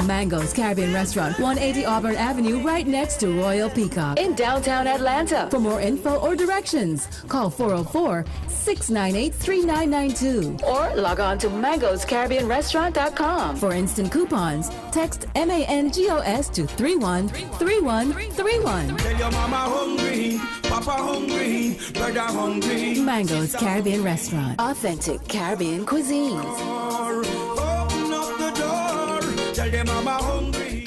Mango's Caribbean Restaurant, 180 Auburn Avenue, right next to Royal Peacock in downtown Atlanta. For more info or directions, call 404-698-3992 or log on to mangoscaribbeanrestaurant.com. For instant coupons, text MANGOS to 313131. Tell your mama hungry, papa hungry, brother hungry. Mango's Caribbean Restaurant, authentic Caribbean cuisines. Open up the door, tell your mama hungry.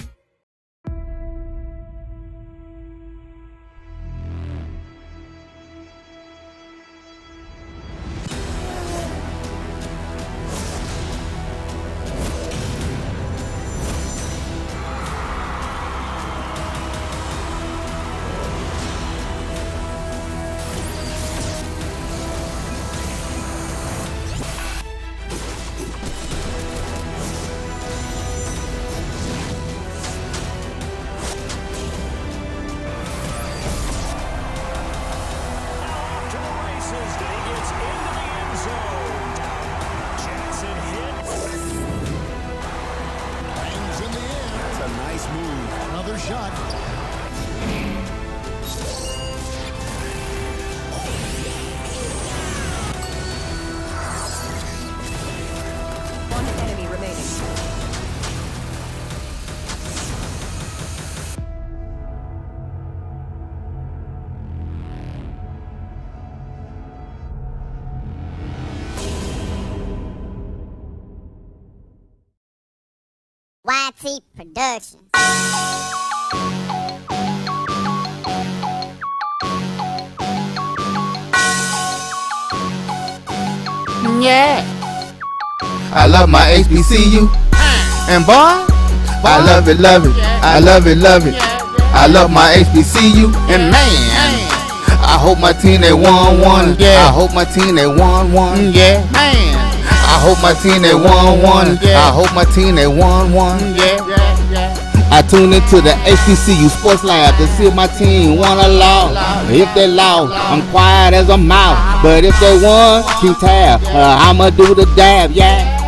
YT Productions. Yeah. I love my HBCU. And boy, I love it, love it. I love it, love it. I love my HBCU. And man, I hope my team they won one. I hope my team they won one. Yeah, man. I hope my team they won one. I hope my team they won one. I tune into the HBCU Sports Lab to see if my team won or lost. If they lost, I'm quiet as a mouse. But if they won, keep tab. I'ma do the dab, yeah.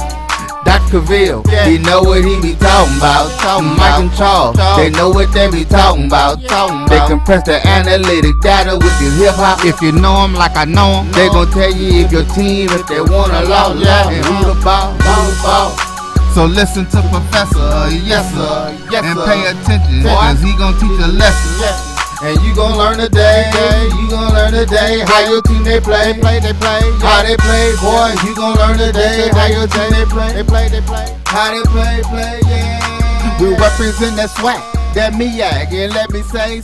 Dr. Cavil, he know what he be talking about. Mike and Charles, they know what they be talking about. They compress the analytic data with the hip hop. If you know them like I know them, they gon' tell you if your team, if they won or lost, and who the ball. So listen to Professor, yes sir, and pay attention, cause he gon' teach a lesson. And you gon' learn today, you gon' learn today how your team they play, how they play, boy. You gon' learn today how your team they play, how they play, yeah. We represent that swag, that MEAG, and let me say,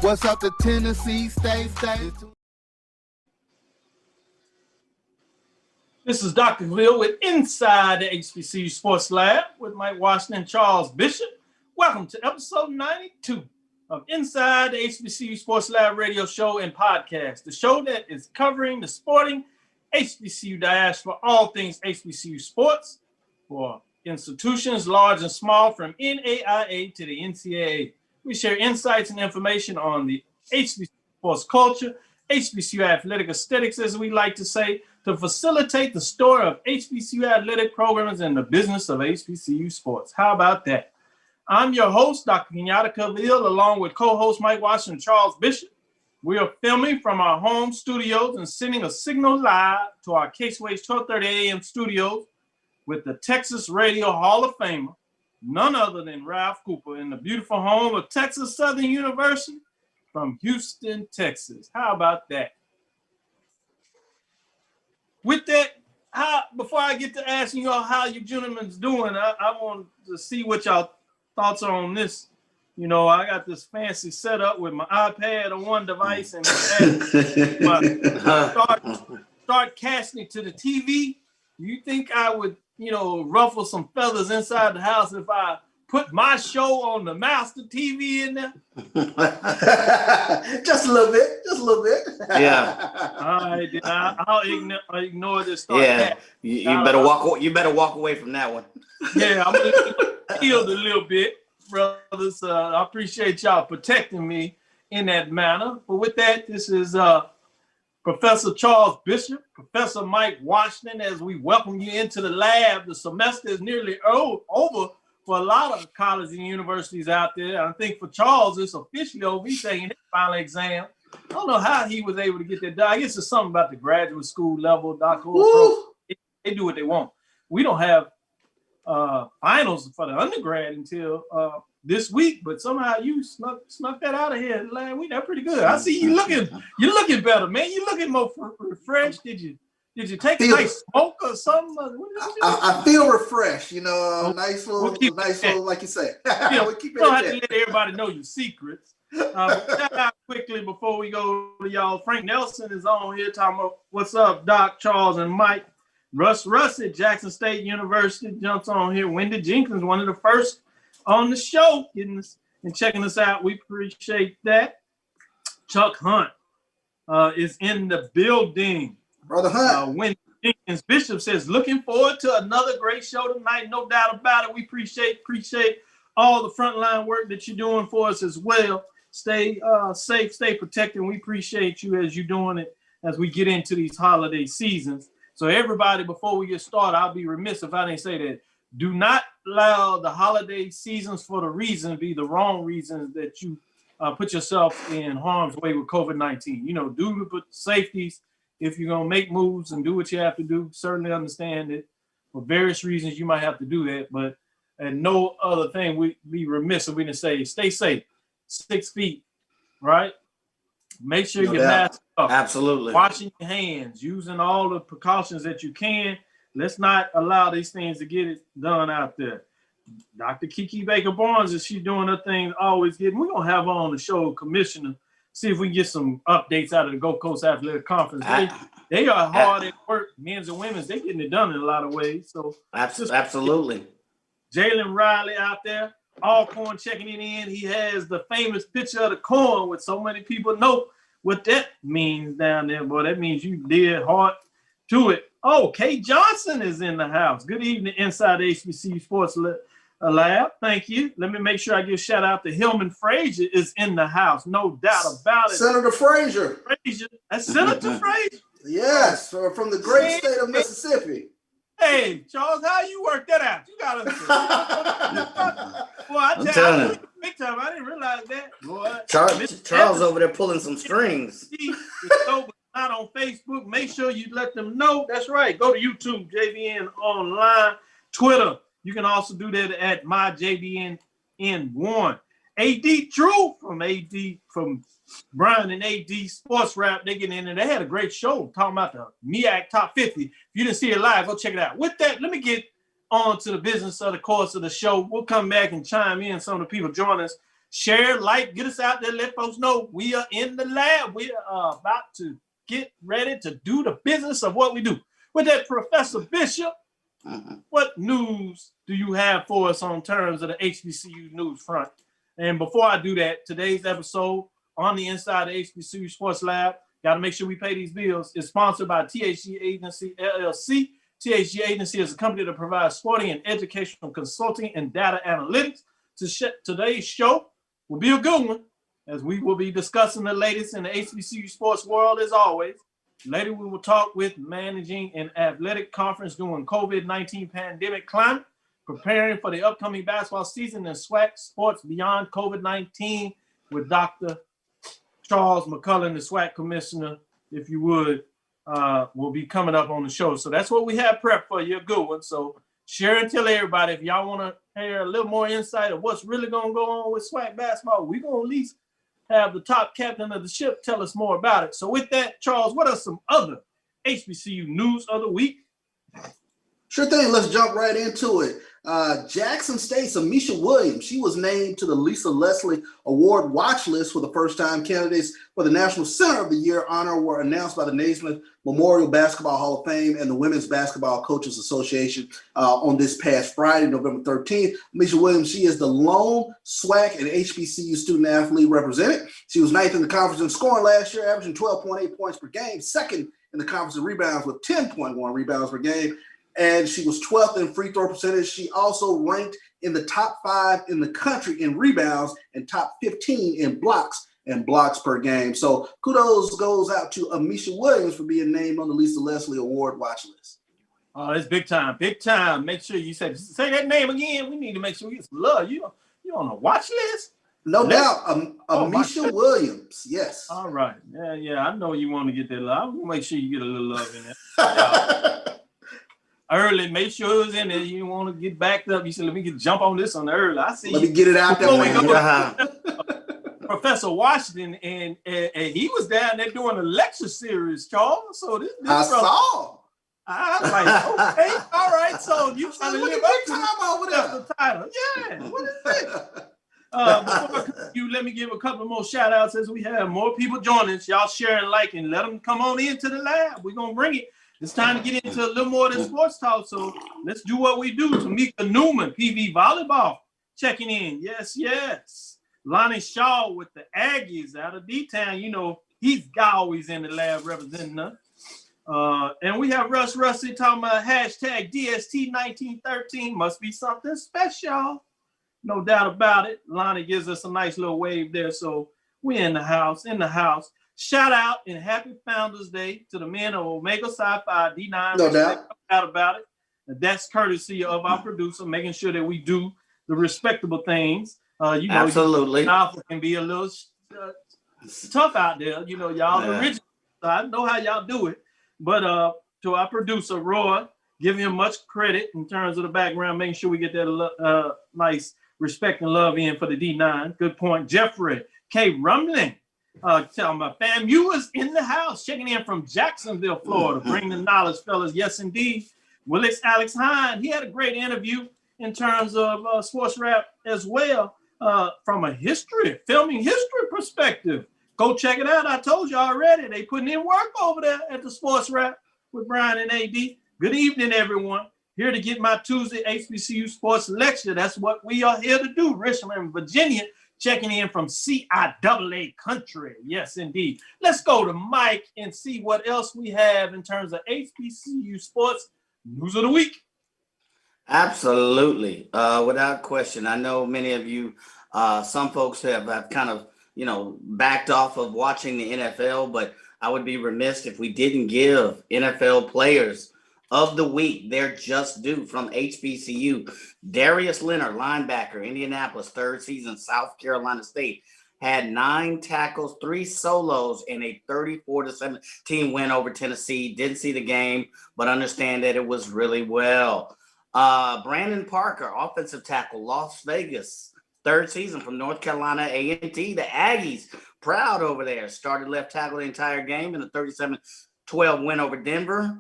what's up to Tennessee, stay. This is Dr. Cavil with Inside the HBCU Sports Lab with Mike Washington and Charles Bishop. Welcome to episode 92 of Inside the HBCU Sports Lab radio show and podcast, the show that is covering the sporting HBCU diaspora, all things HBCU sports for institutions large and small, from NAIA to the NCAA. We share insights and information on the HBCU sports culture, HBCU athletic aesthetics, as we like to say, to facilitate the story of HBCU athletic programs and the business of HBCU sports. How about that? I'm your host, Dr. Kenyatta Cavil, along with co-host Mike Washington and Charles Bishop. We are filming from our home studios and sending a signal live to our Caseways 12:30 a.m. studios with the Texas Radio Hall of Famer, none other than Ralph Cooper, in the beautiful home of Texas Southern University from Houston, Texas. How about that? With that, before I get to asking y'all how you gentlemen's doing, I want to see what y'all thoughts are on this. You know, I got this fancy setup with my iPad on one device and start casting it to the TV. You think I would, ruffle some feathers inside the house if I put my show on the master TV in there? Just a little bit. Yeah. All right, I'll ignore this. Yeah, you better walk away from that one. Yeah, I'm gonna healed a little bit, brothers. I appreciate y'all protecting me in that manner. But with that, this is Professor Charles Bishop, Professor Mike Washington, as we welcome you into the lab. The semester is nearly over, for a lot of colleges and universities out there. I think for Charles, it's officially over. He's taking his final exam. I don't know how he was able to get that done. I guess it's something about the graduate school level, doctoral. They do what they want. We don't have finals for the undergrad until this week, but somehow you snuck that out of here. That's pretty good. I see you're looking better, man. You're looking more refreshed. Did you take a nice smoke or something? I feel refreshed, nice little, like you say. We keep don't have to let everybody know your secrets. Shout out quickly before we go to y'all. Frank Nelson is on here talking about what's up, Doc, Charles, and Mike. Russ at Jackson State University jumps on here. Wendy Jenkins, one of the first on the show, getting us and checking us out. We appreciate that. Chuck Hunt is in the building. Brother Hunt. Wendy Jenkins Bishop says, looking forward to another great show tonight. No doubt about it. We appreciate all the frontline work that you're doing for us as well. Stay safe, stay protected. We appreciate you as you're doing it as we get into these holiday seasons. So everybody, before we get started, I'll be remiss if I didn't say that. Do not allow the holiday seasons for the reason be the wrong reasons that you put yourself in harm's way with COVID-19. Do put safeties. If you're going to make moves and do what you have to do, certainly understand it. For various reasons, you might have to do that. But and no other thing, we'd be remiss if we didn't say, stay safe, 6 feet, right? Make sure you mask up. Absolutely. Washing your hands, using all the precautions that you can. Let's not allow these things to get it done out there. Dr. Kiki Baker-Barnes, is she doing her thing always getting? We're going to have her on the show, Commissioner, see if we can get some updates out of the Gold Coast Athletic Conference. They are hard at work, men's and women's. They're getting it done in a lot of ways. So absolutely. Jalen Riley out there, Alcorn checking it in. He has the famous picture of the corn, which so many people know what that means down there. Boy, that means you did hard to it. Oh, Kay Johnson is in the house. Good evening, inside the HBCU Sports Lab. Thank you. Let me make sure I give a shout out to Hillman Frazier is in the house. No doubt about it. Senator Frazier. That's Senator Frazier. Yes, from the great state of Mississippi. Hey, Charles, how you work that out? You got to. Well, I'm telling you, big time. I didn't realize that. Boy, Charles over there pulling some strings. Not on Facebook. Make sure you let them know. That's right. Go to YouTube, JBN Online, Twitter. You can also do that at myJBNN1. AD True from Brian and AD Sports Rap. They get in and they had a great show talking about the MEAC Top 50. If you didn't see it live, go check it out. With that, let me get on to the business of the course of the show. We'll come back and chime in. Some of the people join us. Share, like, get us out there. Let folks know we are in the lab. We are about to get ready to do the business of what we do. With that, Professor Bishop, what news do you have for us on terms of the HBCU news front? And before I do that, today's episode on the Inside the HBCU Sports Lab, got to make sure we pay these bills, is sponsored by THG Agency, LLC. THG Agency is a company that provides sporting and educational consulting and data analytics. Today's show will be a good one, as we will be discussing the latest in the HBCU sports world as always. Later, we will talk with managing an athletic conference during COVID-19 pandemic climate, preparing for the upcoming basketball season and SWAC sports beyond COVID-19 with Dr. Charles McCullum, the SWAC commissioner, if you would, will be coming up on the show. So that's what we have prepped for you, a good one. So share and tell everybody if y'all want to hear a little more insight of what's really going to go on with SWAC basketball. We're going to at least have the top captain of the ship tell us more about it. So with that, Charles, what are some other HBCU news of the week? Sure thing. Let's jump right into it. Jackson State's Amisha Williams, she was named to the Lisa Leslie Award watch list for the first time. Candidates for the National Center of the Year honor were announced by the Naismith Memorial Basketball Hall of Fame and the Women's Basketball Coaches Association on this past Friday, November 13th. Amisha Williams, she is the lone SWAC and HBCU student athlete represented. She was ninth in the conference in scoring last year, averaging 12.8 points per game, second in the conference in rebounds with 10.1 rebounds per game. And she was 12th in free throw percentage. She also ranked in the top 5 in the country in rebounds and top 15 in blocks per game. So kudos goes out to Amisha Williams for being named on the Lisa Leslie Award watch list. Oh, it's big time, big time. Make sure you say that name again. We need to make sure we get some love. You on the watch list? No doubt. Amisha Williams. Yes. All right. Yeah. I know you want to get that love. I'm gonna make sure you get a little love in there. Yeah. Early, make sure it was in there. You want to get backed up. You said, let me jump on this on the early. I see. Let me get it out there. Professor Washington, and he was down there doing a lecture series, Charles. So this I saw. I was like, okay, all right. So you trying to live up to the title? Yeah. What is this? Before I continue, let me give a couple more shout outs as we have more people joining us. Y'all share and like and let them come on into the lab. We're gonna bring it. It's time to get into a little more than sports talk. So let's do what we do. Tamika Newman, PV Volleyball, checking in. Yes. Lonnie Shaw with the Aggies out of D-Town. You know, he's always in the lab representing us. And we have Russ Rusty talking about hashtag DST1913. Must be something special. No doubt about it. Lonnie gives us a nice little wave there. So we're in the house. Shout out and happy Founders Day to the men of Omega Sci-Fi D9. No doubt about it. And that's courtesy of our producer, making sure that we do the respectable things. Absolutely. Alpha can be a little tough out there. You know, y'all original. So I know how y'all do it. But to our producer, Roy, give him much credit in terms of the background, making sure we get that nice respect and love in for the D9. Good point. Jeffrey K. Rumling. Tell my fam, you was in the house, checking in from Jacksonville, Florida. Bring the knowledge, fellas. Yes, indeed. Willis Alex Hine, he had a great interview in terms of sports rap as well, from a filming history perspective. Go check it out. I told you already. They putting in work over there at the sports rap with Brian and AD. Good evening, everyone. Here to get my Tuesday HBCU sports lecture. That's what we are here to do. Richmond, Virginia. Checking in from CIAA country. Yes, indeed. Let's go to Mike and see what else we have in terms of HBCU sports news of the week. Absolutely. Without question. I know many of you, some folks have kind of, backed off of watching the NFL, but I would be remiss if we didn't give NFL players of the week their just due from HBCU. Darius Leonard, linebacker, Indianapolis, third season, South Carolina State, had 9 tackles, 3 solos in a 34-17 win over Tennessee. Didn't see the game, but understand that it was really well. Brandon Parker, offensive tackle, Las Vegas, third season from North Carolina A&T. The Aggies, proud over there, started left tackle the entire game in the 37-12 win over Denver.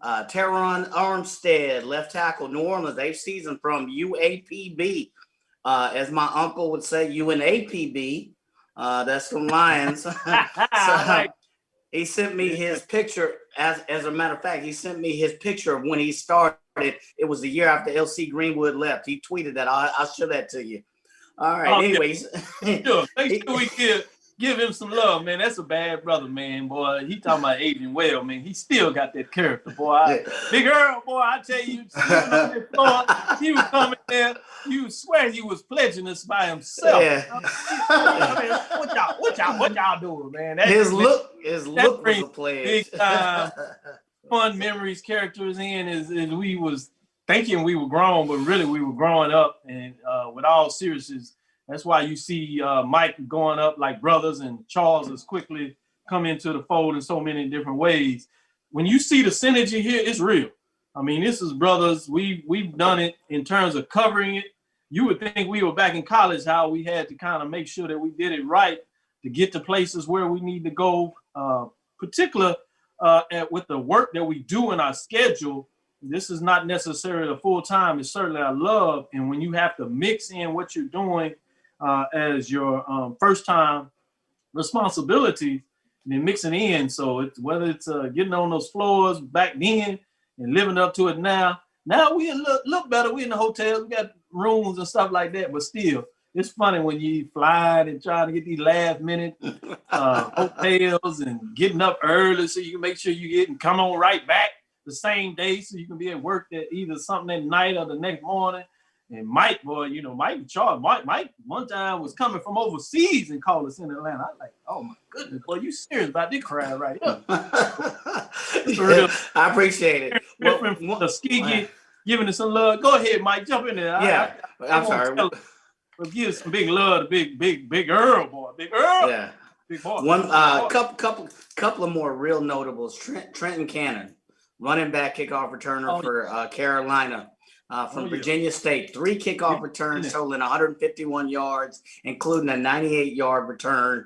Teron Armstead, left tackle, New Orleans, 8th season from UAPB. As my uncle would say, UNAPB. That's from Lions. He sent me his picture. As a matter of fact, he sent me his picture of when he started. It was the year after LC Greenwood left. He tweeted that. I'll show that to you. All right. Anyways. Sure. Make sure we give him some love, man. That's a bad brother, man, boy. He talking about aging well, man. He still got that character, boy. Big Earl, boy, I tell you, he was coming there. You swear he was pledging us by himself. Yeah. What y'all doing, man? His look was a pledge. Big fun memories, characters in as we was thinking we were grown, but really we were growing up. And with all seriousness, that's why you see Mike going up like brothers, and Charles has quickly come into the fold in so many different ways. When you see the synergy here, it's real. I mean, this is brothers. We've done it in terms of covering it. You would think we were back in college, how we had to kind of make sure that we did it right to get to places where we need to go, particular with the work that we do in our schedule. This is not necessarily a full-time. It's certainly our love. And when you have to mix in what you're doing as your first-time responsibility, and then mixing in. So it's, whether it's getting on those floors back then and living up to it now. Now we look better. We in the hotels. We got rooms and stuff like that. But still, it's funny when you fly and try to get these last-minute hotels and getting up early so you can make sure you get and come on right back the same day so you can be at work at either something at night or the next morning. And Mike, boy, you know, Mike Charles, Mike one time was coming from overseas and called us in Atlanta. I was like, oh my goodness, boy, you serious about this crowd right here? Yeah, I appreciate it. Well, the ski giving us some love. Go ahead, Mike, jump in there. Yeah, I'm sorry. But give some big love to big Earl, boy, big Earl. Yeah, big boy. One couple of more real notables. Trenton Cannon, running back, kickoff returner for Carolina. From Virginia State, 3 kickoff returns totaling 151 yards, including a 98-yard return.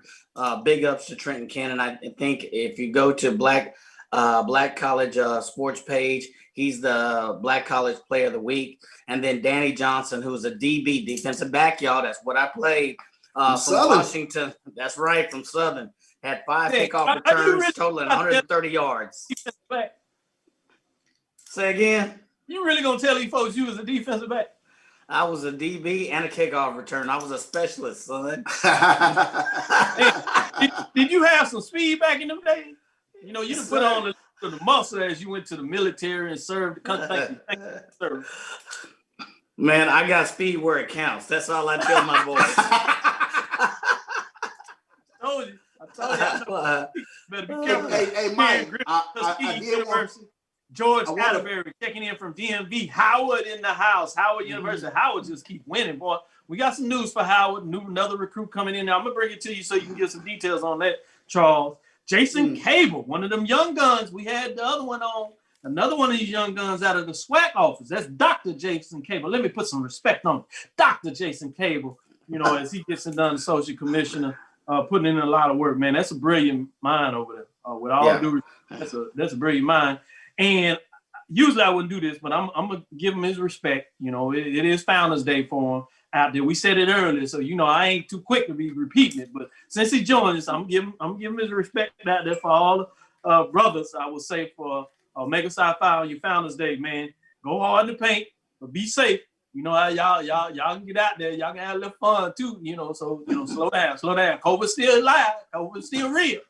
Big ups to Trenton Cannon. I think if you go to Black College Sports page, he's the Black College Player of the Week. And then Danny Johnson, who's a DB, defensive back, y'all. That's what I played from Washington. That's right, from Southern. Had 5 kickoff returns totaling 130 yards. Say again? You really gonna tell these folks you was a defensive back? I was a DB and a kickoff return. I was a specialist, son. Did you have some speed back in them days? You know, you done put on the muscle as you went to the military and served the country. Man, I got speed where it counts. That's all I tell my boys. I told you. Better be careful. Hey, Mike. I George Atterbury checking in from DMV. Howard in the house. Howard University. Howard just keep winning, boy. We got some news for Howard. Another recruit coming in now. I'm going to bring it to you so you can get some details on that, Charles. Jason Cavil, one of them young guns. We had the other one on. Another one of these young guns out of the SWAC office. That's Dr. Jason Cavil. Let me put some respect on it. Dr. Jason Cavil, you know, as he gets it done, associate commissioner, putting in a lot of work, man. That's a brilliant mind over there. With all due respect, that's a brilliant mind. And usually I wouldn't do this, but I'm gonna give him his respect. You know, it is Founders Day for him out there. We said it earlier, so you know I ain't too quick to be repeating it. But since he joined us, I'm giving his respect out there for all the brothers. I would say for Omega Psi Phi on your Founders Day, man. Go hard in the paint, but be safe. You know how y'all can get out there. Y'all can have a little fun too. You know, so you know, slow down. COVID's still alive. COVID's still real.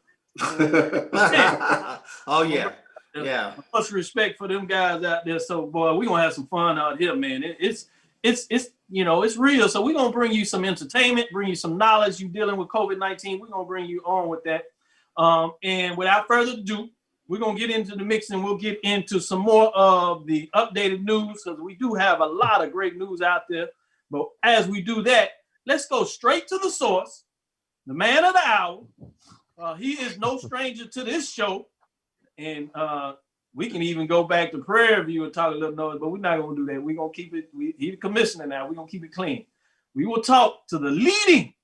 Oh yeah. Yeah, much respect for them guys out there. So, boy, we gonna have some fun out here, man. It's you know it's real. So we're gonna bring you some entertainment, bring you some knowledge. You dealing with COVID-19, we're gonna bring you on with that. And without further ado, we're gonna get into the mix and we'll get into some more of the updated news because we do have a lot of great news out there. But as we do that, let's go straight to the source. The man of the hour. He is no stranger to this show. And we can even go back to Prairie View and talk a little noise, but we're not going to do that. We're going to keep it. He's the commissioner now. We're going to keep it clean. We will talk to the leading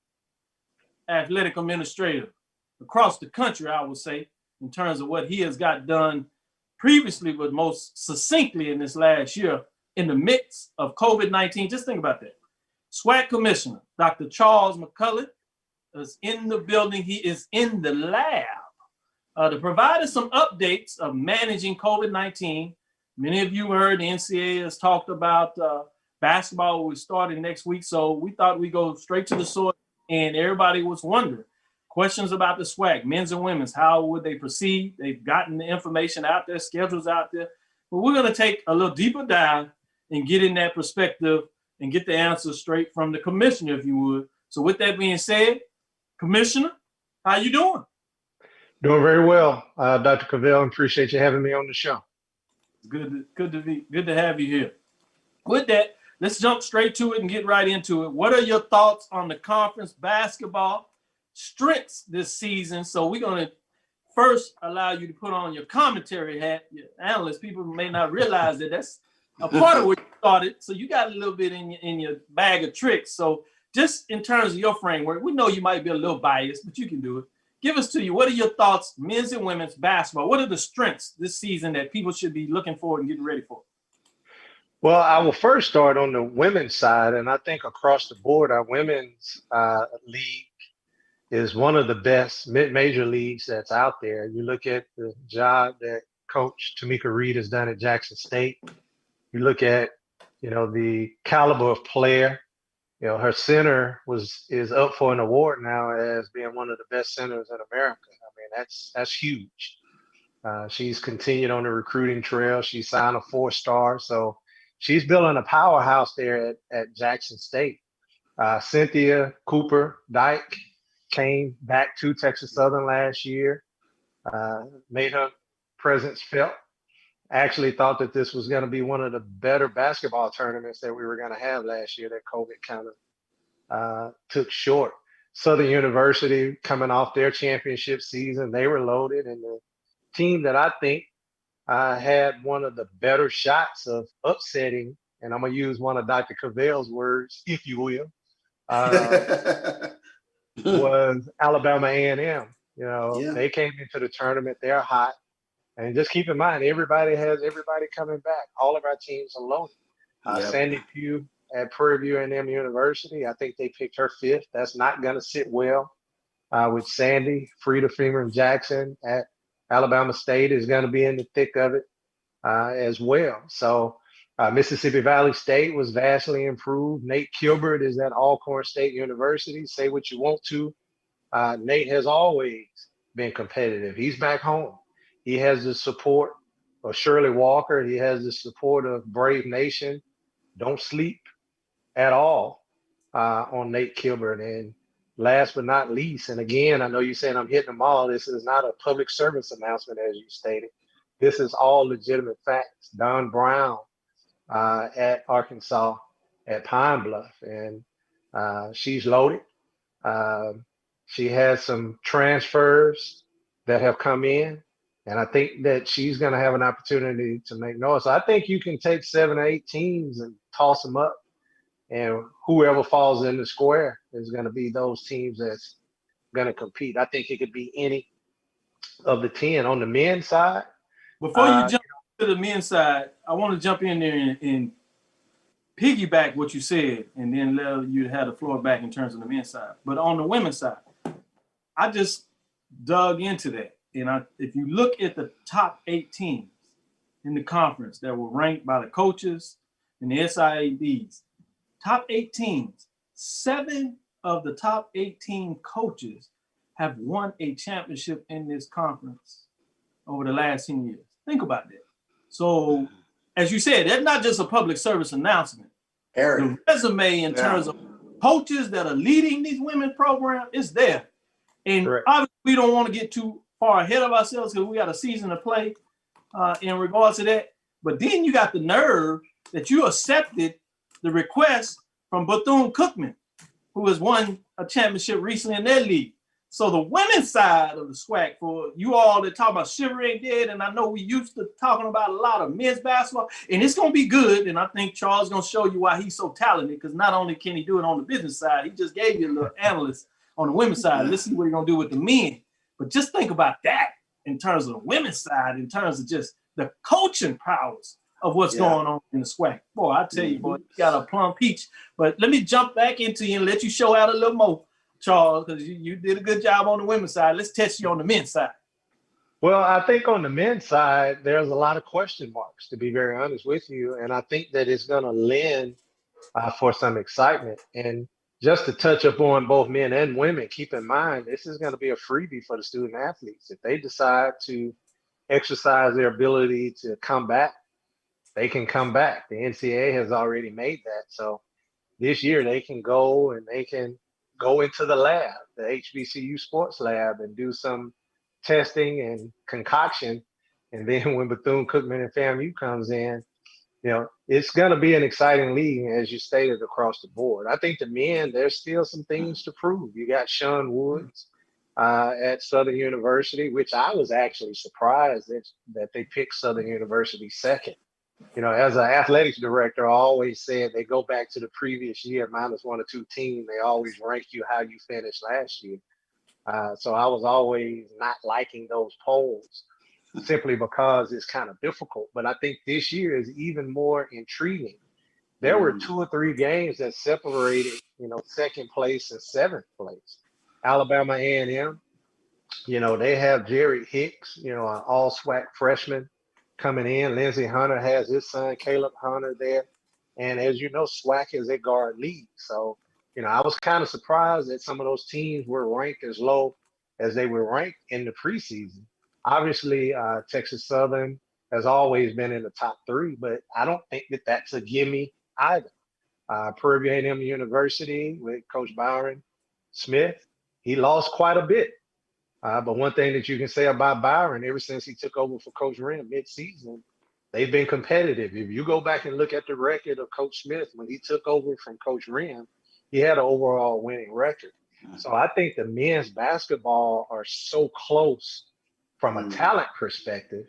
athletic administrator across the country, I would say, in terms of what he has got done previously, but most succinctly in this last year in the midst of COVID-19. Just think about that. SWAC Commissioner, Dr. Charles McCullough, is in the building. He is in the lab. To provide us some updates of managing COVID-19. Many of you heard the NCAA has talked about basketball will start next week. So we thought we'd go straight to the source and everybody was wondering. Questions about the SWAC, men's and women's, how would they proceed? They've gotten the information out there, schedules out there. But we're going to take a little deeper dive and get in that perspective and get the answers straight from the commissioner, if you would. So with that being said, Commissioner, how you doing? Doing very well, Dr. Cavil. Appreciate you having me on the show. Good to have you here. With that, let's jump straight to it and get right into it. What are your thoughts on the conference basketball strengths this season? So we're going to first allow you to put on your commentary hat. Your analysts, people may not realize that that's a part of what you started. So you got a little bit in your bag of tricks. So just in terms of your framework, we know you might be a little biased, but you can do it. Give us to you. What are your thoughts, men's and women's basketball? What are the strengths this season that people should be looking for and getting ready for? Well, I will first start on the women's side, and I think across the board, our women's league is one of the best mid-major leagues that's out there. You look at the job that Coach Tamika Reed has done at Jackson State. You look at, you know, the caliber of player. You know, her center is up for an award now as being one of the best centers in America. I mean, that's huge. She's continued on the recruiting trail. She signed a 4-star, so she's building a powerhouse there at Jackson State. Cynthia Cooper Dyke came back to Texas Southern last year, made her presence felt. Actually thought that this was going to be one of the better basketball tournaments that we were going to have last year that COVID kind of took short. Southern University coming off their championship season, they were loaded, and the team that I think had one of the better shots of upsetting, and I'm going to use one of Dr. Cavil's words, if you will, was Alabama A&M. You know, they came into the tournament, they're hot. And just keep in mind, everybody has everybody coming back. All of our teams are loaded. Sandy Pugh at Prairie View A&M University, I think they picked her 5th. That's not going to sit well with Sandy. Frida Freeman Jackson at Alabama State is going to be in the thick of it as well. So Mississippi Valley State was vastly improved. Nate Kilbert is at Alcorn State University. Say what you want to. Nate has always been competitive. He's back home. He has the support of Shirley Walker. He has the support of Brave Nation. Don't sleep at all on Nate Kilbert. And last but not least, and again, I know you said I'm hitting them all. This is not a public service announcement, as you stated. This is all legitimate facts. Don Brown at Arkansas at Pine Bluff, and she's loaded. She has some transfers that have come in, and I think that she's going to have an opportunity to make noise. So I think you can take 7 or 8 teams and toss them up, and whoever falls in the square is going to be those teams that's going to compete. I think it could be any of the 10. On the men's side, before you jump to the men's side, I want to jump in there and piggyback what you said, and then let you have the floor back in terms of the men's side. But on the women's side, I just dug into that. And if you look at the top 8 teams in the conference that were ranked by the coaches and the SIADs, top 8 teams, 7 of the top 18 coaches have won a championship in this conference over the last 10 years. Think about that. So, as you said, that's not just a public service announcement. The resume in terms of coaches that are leading these women's programs is there. And obviously, we don't want to get too far ahead of ourselves because we got a season to play in regards to that. But then you got the nerve that you accepted the request from Bethune-Cookman, who has won a championship recently in their league. So the women's side of the SWAC, for you all that talk about Chivalry Ain't Dead, and I know we used to talking about a lot of men's basketball, and it's going to be good, and I think Charles is going to show you why he's so talented, because not only can he do it on the business side, he just gave you a little analyst on the women's side. Let's see what he's going to do with the men. But just think about that in terms of the women's side, in terms of just the coaching prowess of what's going on in the SWAC. Boy, I tell you, boy, you got a plum peach. But let me jump back into you and let you show out a little more, Charles, because you did a good job on the women's side. Let's test you on the men's side. Well, I think on the men's side, there's a lot of question marks, to be very honest with you. And I think that it's going to lend for some excitement. And just to touch upon both men and women, keep in mind, this is going to be a freebie for the student athletes. If they decide to exercise their ability to come back, they can come back. The NCAA has already made that. So this year they can go and they can go into the lab, the HBCU sports lab, and do some testing and concoction. And then when Bethune-Cookman and FAMU comes in, you know, it's going to be an exciting league, as you stated, across the board. I think the men, there's still some things to prove. You got Sean Woods at Southern University, which I was actually surprised that they picked Southern University second. You know, as an athletics director, I always said they go back to the previous year, minus 1 or 2 teams. They always rank you how you finished last year. So I was always not liking those polls simply because it's kind of difficult. But I think this year is even more intriguing. There were 2 or 3 games that separated, you know, 2nd place and 7th place. Alabama A&M, you know, they have Jerry Hicks, you know, an all-SWAC freshman coming in. Lindsey Hunter has his son, Caleb Hunter, there. And as you know, SWAC is a guard league. So, you know, I was kind of surprised that some of those teams were ranked as low as they were ranked in the preseason. Obviously, Texas Southern has always been in the top 3, but I don't think that that's a gimme either. Prairie View A&M University with Coach Byron Smith, he lost quite a bit. But one thing that you can say about Byron, ever since he took over for Coach Rim mid-season, they've been competitive. If you go back and look at the record of Coach Smith, when he took over from Coach Rim, he had an overall winning record. So I think the men's basketball are so close from a talent perspective.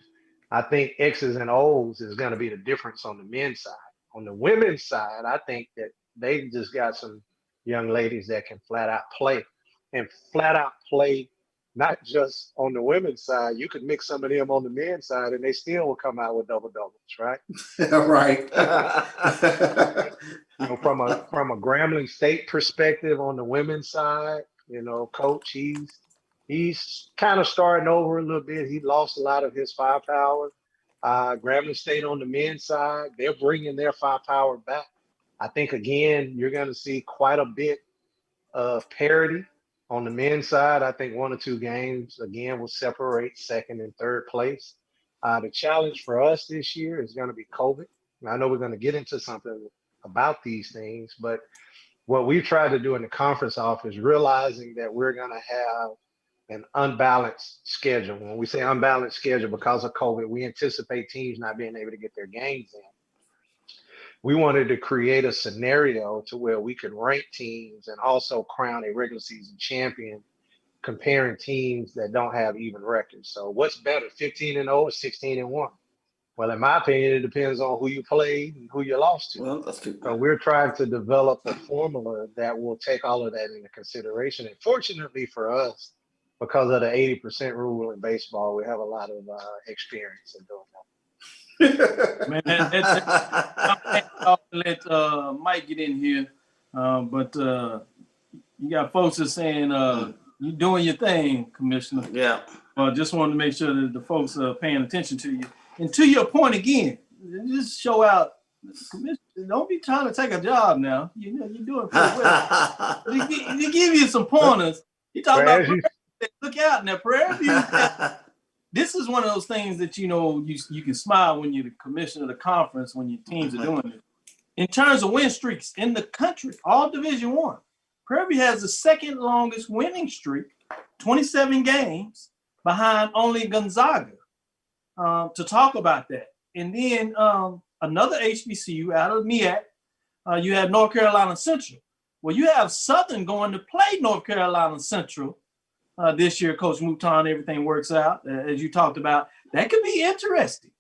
I think X's and O's is going to be the difference on the men's side. On the women's side, I think that they just got some young ladies that can flat out play, and flat out play not just on the women's side. You could mix some of them on the men's side and they still will come out with double-doubles, right? Right. From a Grambling State perspective on the women's side, Coach, he's kind of starting over a little bit. He lost a lot of his firepower. Grambling State on the men's side, they're bringing their firepower back. I think, again, you're going to see quite a bit of parity on the men's side. I think 1 or 2 games, again, will separate second and third place. The challenge for us this year is going to be COVID. I know we're going to get into something about these things, but what we've tried to do in the conference office, realizing that we're going to have an unbalanced schedule. When we say unbalanced schedule because of COVID, we anticipate teams not being able to get their games in. We wanted to create a scenario to where we could rank teams and also crown a regular season champion, comparing teams that don't have even records. So what's better, 15-0 or 16-1? Well, in my opinion, it depends on who you played and who you lost to. Well, that's true. So we're trying to develop a formula that will take all of that into consideration. And fortunately for us, because of the 80% rule in baseball, we have a lot of experience in doing that. Man, I'll let Mike get in here, but you got folks that saying you're doing your thing, Commissioner. Yeah. Just wanted to make sure that the folks are paying attention to you. And to your point again, just show out, Commissioner. Don't be trying to take a job now. You're doing pretty well. They give you some pointers. You talk about look out now, Prairie View. This is one of those things that you can smile when you're the commissioner of the conference when your teams are doing it. In terms of win streaks in the country, all Division I, Prairie View has the second longest winning streak, 27 games, behind only Gonzaga. To talk about that, and then another HBCU out of MEAC, you have North Carolina Central. Well, you have Southern going to play North Carolina Central. This year, Coach Mouton, everything works out, as you talked about. That could be interesting.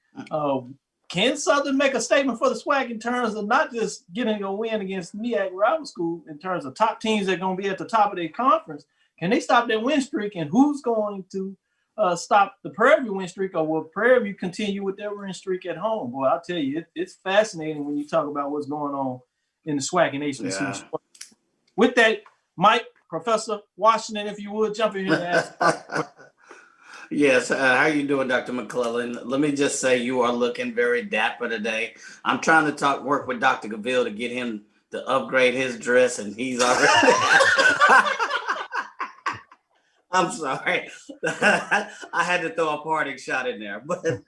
Can Southern make a statement for the SWAC in terms of not just getting a win against MEAC rival school, in terms of top teams that are going to be at the top of their conference? Can they stop that win streak, and who's going to stop the Prairie View win streak, or will Prairie View continue with their win streak at home? Boy, I'll tell you, it's fascinating when you talk about what's going on in the SWAC and HBCU. Yeah. With that, Mike, Professor Washington, if you would, jump in here and ask. Yes, how you doing, Dr. McClellan? Let me just say you are looking very dapper today. I'm trying to work with Dr. Cavil to get him to upgrade his dress, and he's already. I'm sorry. I had to throw a parting shot in there. But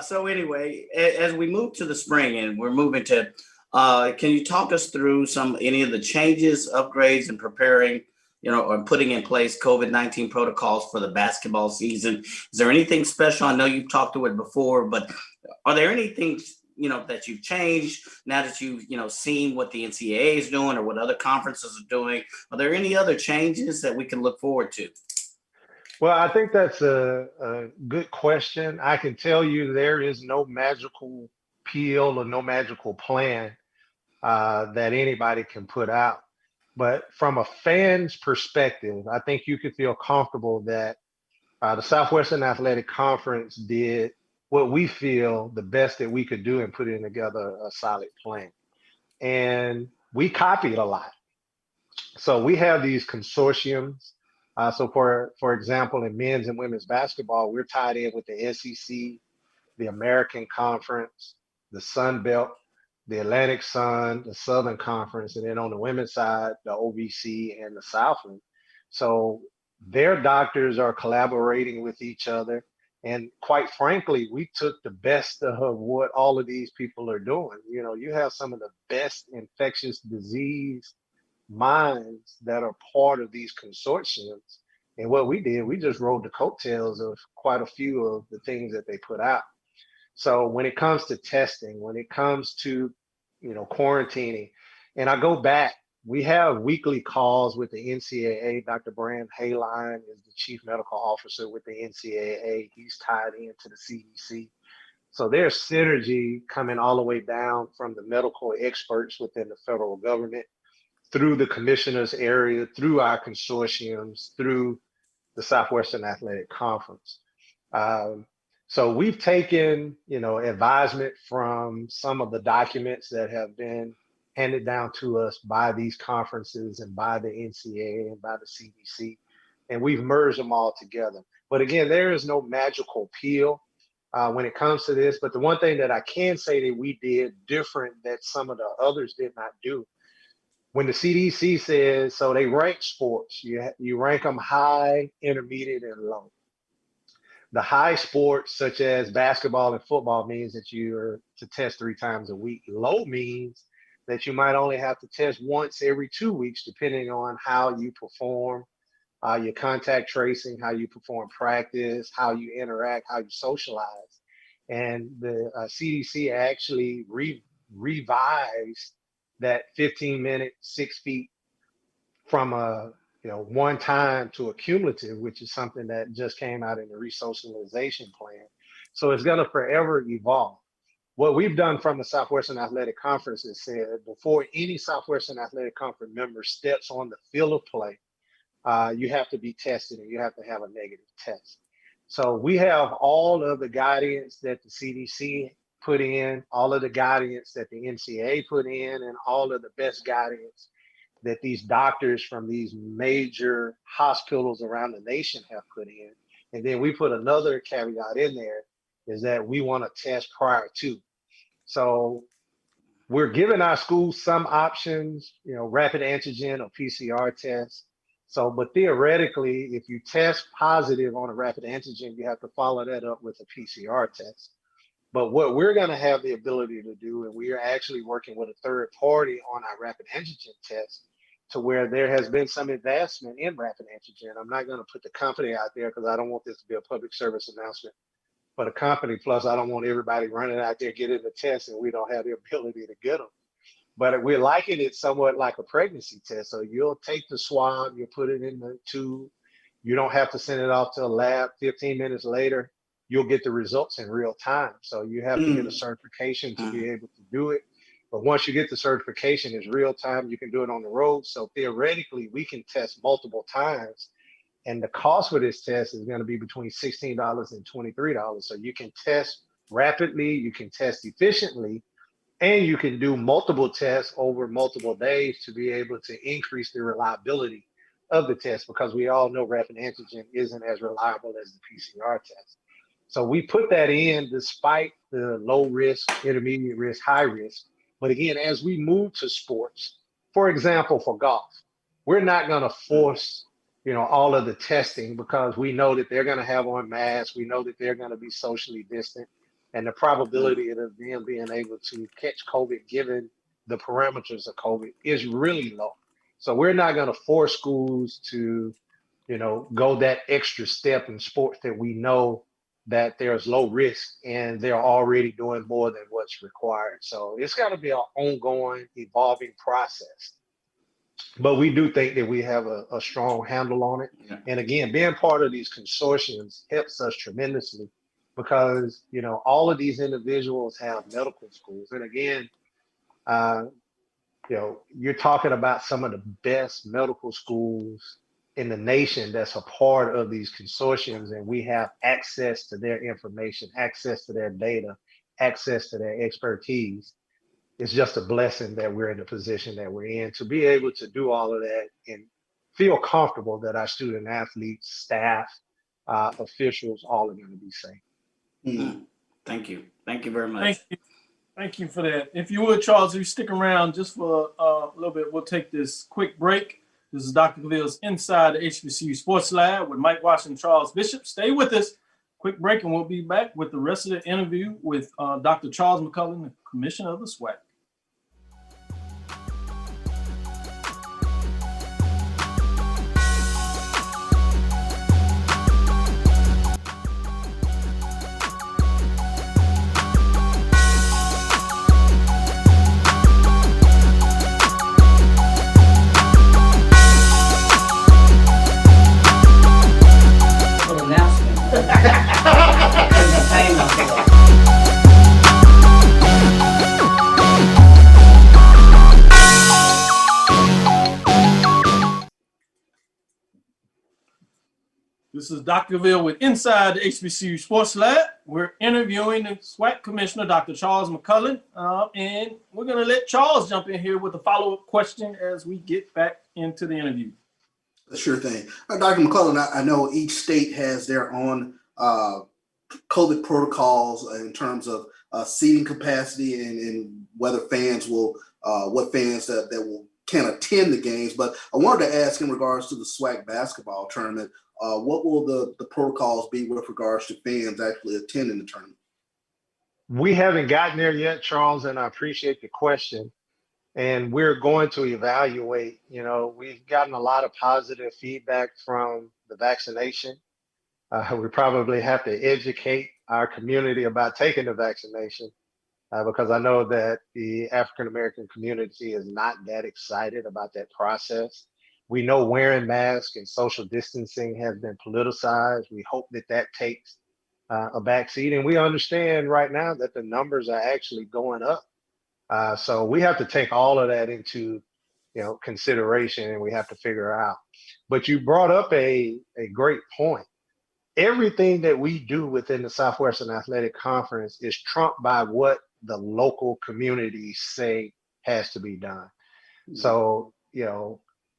so anyway, as we move to the spring and we're moving to, can you talk us through any of the changes, upgrades, and preparing, or putting in place COVID-19 protocols for the basketball season? Is there anything special? I know you've talked to it before, but are there anything, that you've changed now that you've, seen what the NCAA is doing or what other conferences are doing? Are there any other changes that we can look forward to? Well, I think that's a good question. I can tell you there is no magical pill or no magical plan that anybody can put out. But from a fan's perspective, I think you could feel comfortable that the Southwestern Athletic Conference did what we feel the best that we could do in putting together a solid plan. And we copied a lot. So we have these consortiums. So for example, in men's and women's basketball, we're tied in with the SEC, the American Conference, the Sun Belt, the Atlantic Sun, the Southern Conference, and then on the women's side, the OVC and the Southland. So their doctors are collaborating with each other. And quite frankly, we took the best of what all of these people are doing. You know, you have some of the best infectious disease minds that are part of these consortiums. And what we did, we just rode the coattails of quite a few of the things that they put out. So when it comes to testing, when it comes to, quarantining, and I go back, we have weekly calls with the NCAA. Dr. Brand Hayline is the chief medical officer with the NCAA. He's tied into the CDC. So there's synergy coming all the way down from the medical experts within the federal government, through the commissioner's area, through our consortiums, through the Southwestern Athletic Conference. So we've taken, advisement from some of the documents that have been handed down to us by these conferences and by the NCAA and by the CDC, and we've merged them all together. But again, there is no magical pill when it comes to this. But the one thing that I can say that we did different that some of the others did not do, when the CDC says, so they rank sports, you rank them high, intermediate, and low. The high sports, such as basketball and football, means that you're to test 3 times a week. Low means that you might only have to test once every 2 weeks, depending on how you perform, your contact tracing, how you perform practice, how you interact, how you socialize. And the CDC actually revised that 15-minute, 6 feet from a one time to a cumulative, which is something that just came out in the resocialization plan. So it's going to forever evolve. What we've done from the Southwestern Athletic Conference is said before any Southwestern Athletic Conference member steps on the field of play, you have to be tested and you have to have a negative test. So we have all of the guidance that the CDC put in, all of the guidance that the NCAA put in, and all of the best guidance that these doctors from these major hospitals around the nation have put in. And then we put another caveat in there, is that we want to test prior to. So we're giving our schools some options, rapid antigen or PCR tests. So, but theoretically, if you test positive on a rapid antigen, you have to follow that up with a PCR test. But what we're going to have the ability to do, and we are actually working with a third party on our rapid antigen test, to where there has been some advancement in rapid antigen. I'm not going to put the company out there because I don't want this to be a public service announcement for the company. Plus, I don't want everybody running out there getting the test and we don't have the ability to get them. But we're liking it somewhat like a pregnancy test. So you'll take the swab, you put it in the tube. You don't have to send it off to a lab. 15 minutes later, you'll get the results in real time. So you have to get a certification to be able to do it. But once you get the certification, it's real time. You can do it on the road. So theoretically, we can test multiple times. And the cost for this test is going to be between $16 and $23. So you can test rapidly, you can test efficiently, and you can do multiple tests over multiple days to be able to increase the reliability of the test, because we all know rapid antigen isn't as reliable as the PCR test. So we put that in despite the low risk, intermediate risk, high risk. But again, as we move to sports, for example, for golf, we're not going to force, all of the testing, because we know that they're going to have on masks. We know that they're going to be socially distant, and the probability of them being able to catch COVID, given the parameters of COVID, is really low. So we're not going to force schools to, go that extra step in sports that we know that there's low risk and they're already doing more than what's required. So it's got to be an ongoing, evolving process. But we do think that we have a strong handle on it. Yeah. And again, being part of these consortiums helps us tremendously, because, all of these individuals have medical schools. And again, you're talking about some of the best medical schools in the nation that's a part of these consortiums, and we have access to their information, access to their data, access to their expertise. It's just a blessing that we're in the position that we're in to be able to do all of that and feel comfortable that our student athletes, staff, officials, all are going to be safe. Mm-hmm. Thank you. Thank you very much. Thank you for that. If you would, Charles, if you stick around just for a little bit, we'll take this quick break. This is Dr. Cavil's Inside the HBCU Sports Lab with Mike Washington, Charles Bishop. Stay with us. quick break, and we'll be back with the rest of the interview with Dr. Charles McCullin, the Commissioner of the SWAC. This is Dr. Cavil with Inside the HBCU Sports Lab. We're interviewing the SWAC Commissioner, Dr. Charles McCullin, and we're going to let Charles jump in here with a follow-up question as we get back into the interview. Sure thing. Dr. McCullin, I know each state has their own COVID protocols in terms of seating capacity and whether fans will, what fans that will can attend the games. But I wanted to ask in regards to the SWAC basketball tournament, what will the protocols be with regards to fans actually attending the tournament? We haven't gotten there yet, Charles, and I appreciate the question. And we're going to evaluate. You know, we've gotten a lot of positive feedback from the vaccination. We probably have to educate our community about taking the vaccination because I know that the African-American community is not that excited about that process. We know wearing masks and social distancing has been politicized. We hope that that takes a backseat. And we understand right now that the numbers are actually going up. So we have to take all of that into, consideration, and we have to figure out. But you brought up a great point. Everything that we do within the Southwestern Athletic Conference is trumped by what the local communities say has to be done. Mm-hmm. So,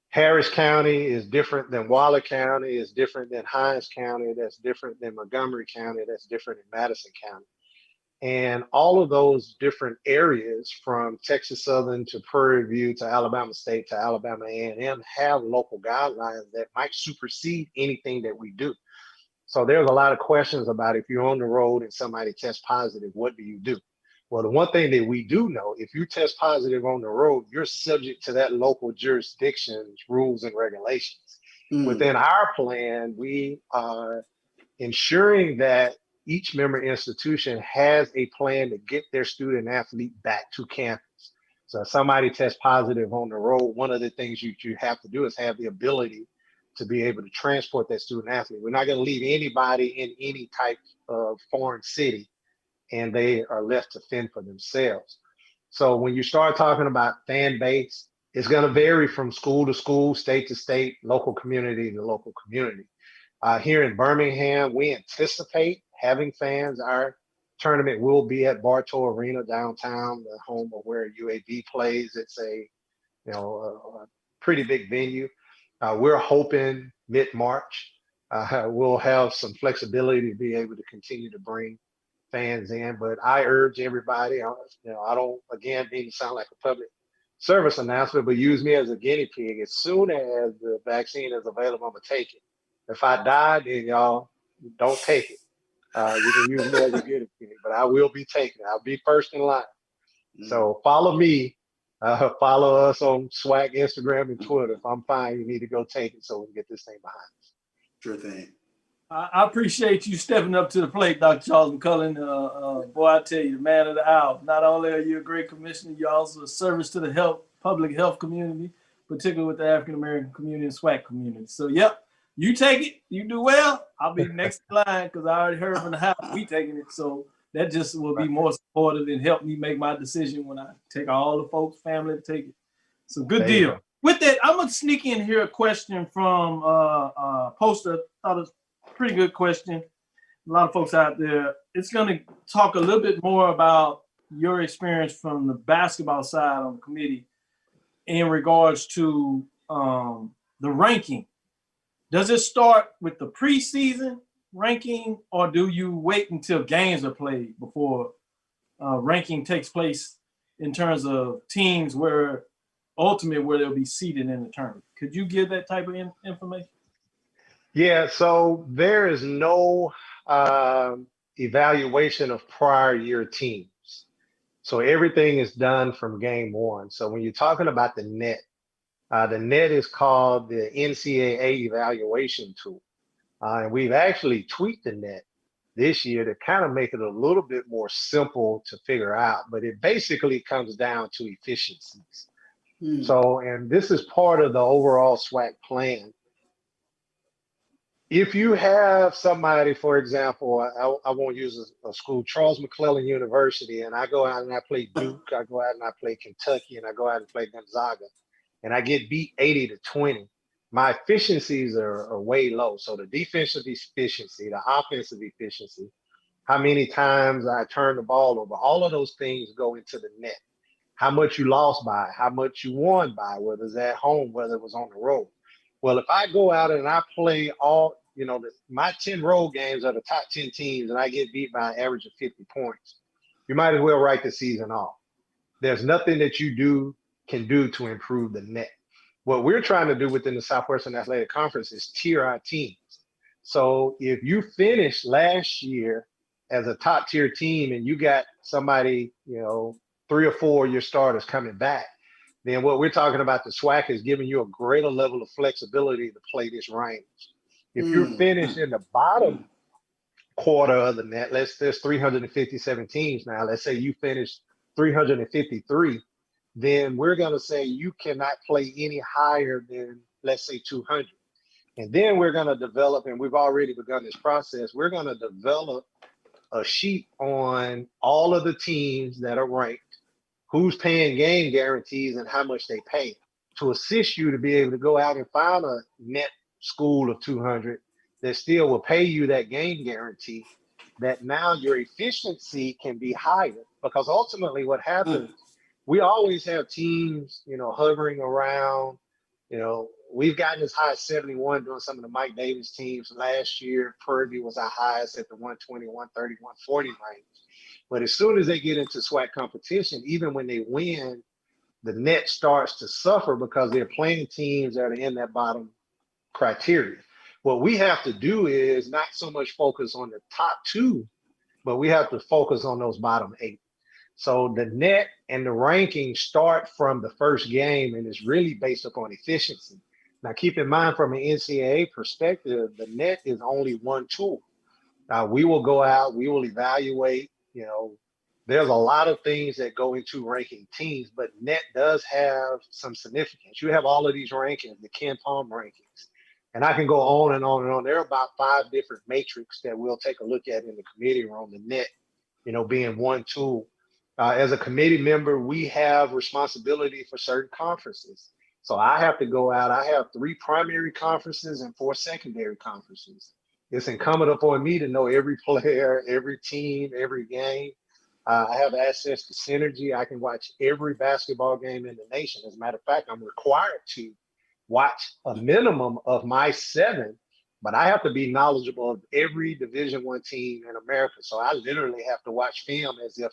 Harris County is different than Waller County, is different than Hinds County, that's different than Montgomery County, that's different in Madison County. And all of those different areas from Texas Southern to Prairie View to Alabama State to Alabama A&M have local guidelines that might supersede anything that we do. So there's a lot of questions about if you're on the road and somebody tests positive, what do you do? Well, the one thing that we do know, if you test positive on the road, you're subject to that local jurisdiction's rules and regulations. Within our plan, we are ensuring that each member institution has a plan to get their student athlete back to campus. So if somebody tests positive on the road, one of the things you have to do is have the ability to be able to transport that student athlete. We're not going to leave anybody in any type of foreign city and they are left to fend for themselves. So when you start talking about fan base, it's going to vary from school to school, state to state, local community to local community. Here in Birmingham, we anticipate having fans. Our tournament will be at Bartow Arena downtown, the home of where UAB plays. It's a pretty big venue. We're hoping mid-March we'll have some flexibility to be able to continue to bring fans in. But I urge everybody, I don't, again, mean to sound like a public service announcement, but use me as a guinea pig. As soon as the vaccine is available, I'm going to take it. If I die, then y'all don't take it. You can use me as a guinea pig, but I will be taking it. I'll be first in line. So follow me. Follow us on SWAC, Instagram, and Twitter. If I'm fine, you need to go take it so we can get this thing behind us. Sure thing. I appreciate you stepping up to the plate, Dr. Charles McCullin. Boy, I tell you, man of the hour. Not only are you a great commissioner, you're also a service to the public health community, particularly with the African-American community and SWAC community. So, yep, you take it. You do well. I'll be next in line because I already heard from the house we taking it. So that just will be more supportive and help me make my decision when I take all the folks' family to take it. So good deal. With that, I'm going to sneak in here a question from Poster. Thought it was a pretty good question. A lot of folks out there. It's going to talk a little bit more about your experience from the basketball side on the committee in regards to the ranking. Does it start with the preseason ranking, or do you wait until games are played before ranking takes place in terms of teams where they'll be seated in the tournament? Could you give that type of information? Yeah, so there is no evaluation of prior year teams. So everything is done from game one. So when you're talking about the net is called the NCAA evaluation tool. And we've actually tweaked the net this year to kind of make it a little bit more simple to figure out, but it basically comes down to efficiencies. So, and this is part of the overall SWAC plan. If you have somebody, for example, I won't use a school, Charles McClellan University, and I go out and I play Duke, I go out and I play Kentucky, and I go out and play Gonzaga, and I get beat 80-20, my efficiencies are way low. So the defensive efficiency, the offensive efficiency, how many times I turn the ball over, all of those things go into the net. How much you lost by, how much you won by, whether it's at home, whether it was on the road. Well, if I go out and I play my 10 road games are the top 10 teams and I get beat by an average of 50 points, you might as well write the season off. There's nothing that you can do to improve the net. What we're trying to do within the Southwestern Athletic Conference is tier our teams. So if you finished last year as a top tier team and you got somebody, 3 or 4 of your starters coming back, then what we're talking about, the SWAC is giving you a greater level of flexibility to play this range. If you're finished in the bottom quarter of the net, there's 357 teams now. Let's say you finished 353, then we're going to say you cannot play any higher than, let's say, 200. And then we're going to develop, and we've already begun this process, we're going to develop a sheet on all of the teams that are ranked, who's paying game guarantees and how much they pay, to assist you to be able to go out and find a net school of 200 that still will pay you that game guarantee, that now your efficiency can be higher. Because ultimately what happens, we always have teams, hovering around, we've gotten as high as 71 during some of the Mike Davis teams last year. Purdy was our highest at the 120, 130, 140 range. But as soon as they get into SWAC competition, even when they win, the net starts to suffer because they're playing teams that are in that bottom criteria. What we have to do is not so much focus on the top 2, but we have to focus on those bottom 8. So the net and the rankings start from the first game, and it's really based upon efficiency. Now, keep in mind, from an NCAA perspective, the net is only one tool. Now, we will go out, we will evaluate. There's a lot of things that go into ranking teams, but net does have some significance. You have all of these rankings, the Ken Palm rankings, and I can go on and on and on. There are about 5 different matrix that we'll take a look at in the committee room, the net, being one tool. As a committee member, we have responsibility for certain conferences. So I have to go out. I have 3 primary conferences and 4 secondary conferences. It's incumbent upon me to know every player, every team, every game. I have access to Synergy. I can watch every basketball game in the nation. As a matter of fact, I'm required to watch a minimum of my 7, but I have to be knowledgeable of every Division I team in America. So I literally have to watch film as if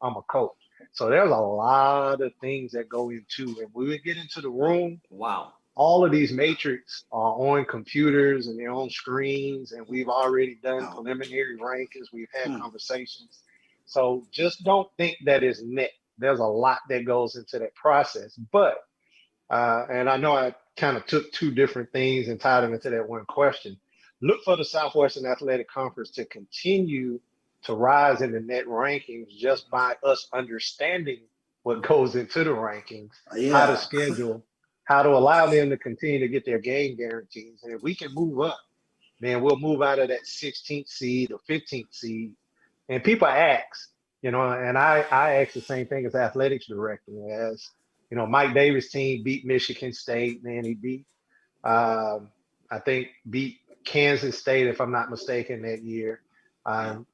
I'm a coach. So there's a lot of things that go into, and when we get into the room, wow, all of these matrix are on computers and they're on screens, and we've already done preliminary rankings. We've had conversations. So just don't think that it's net. There's a lot that goes into that process. But, and I know I kind of took 2 different things and tied them into that one question. Look for the Southwestern Athletic Conference to continue to rise in the net rankings just by us understanding what goes into the rankings, how to schedule, how to allow them to continue to get their game guarantees. And if we can move up, then we'll move out of that 16th seed or 15th seed. And people ask, and I ask the same thing as athletics director. As Mike Davis' team beat Michigan State, man, he beat Kansas State, if I'm not mistaken, that year.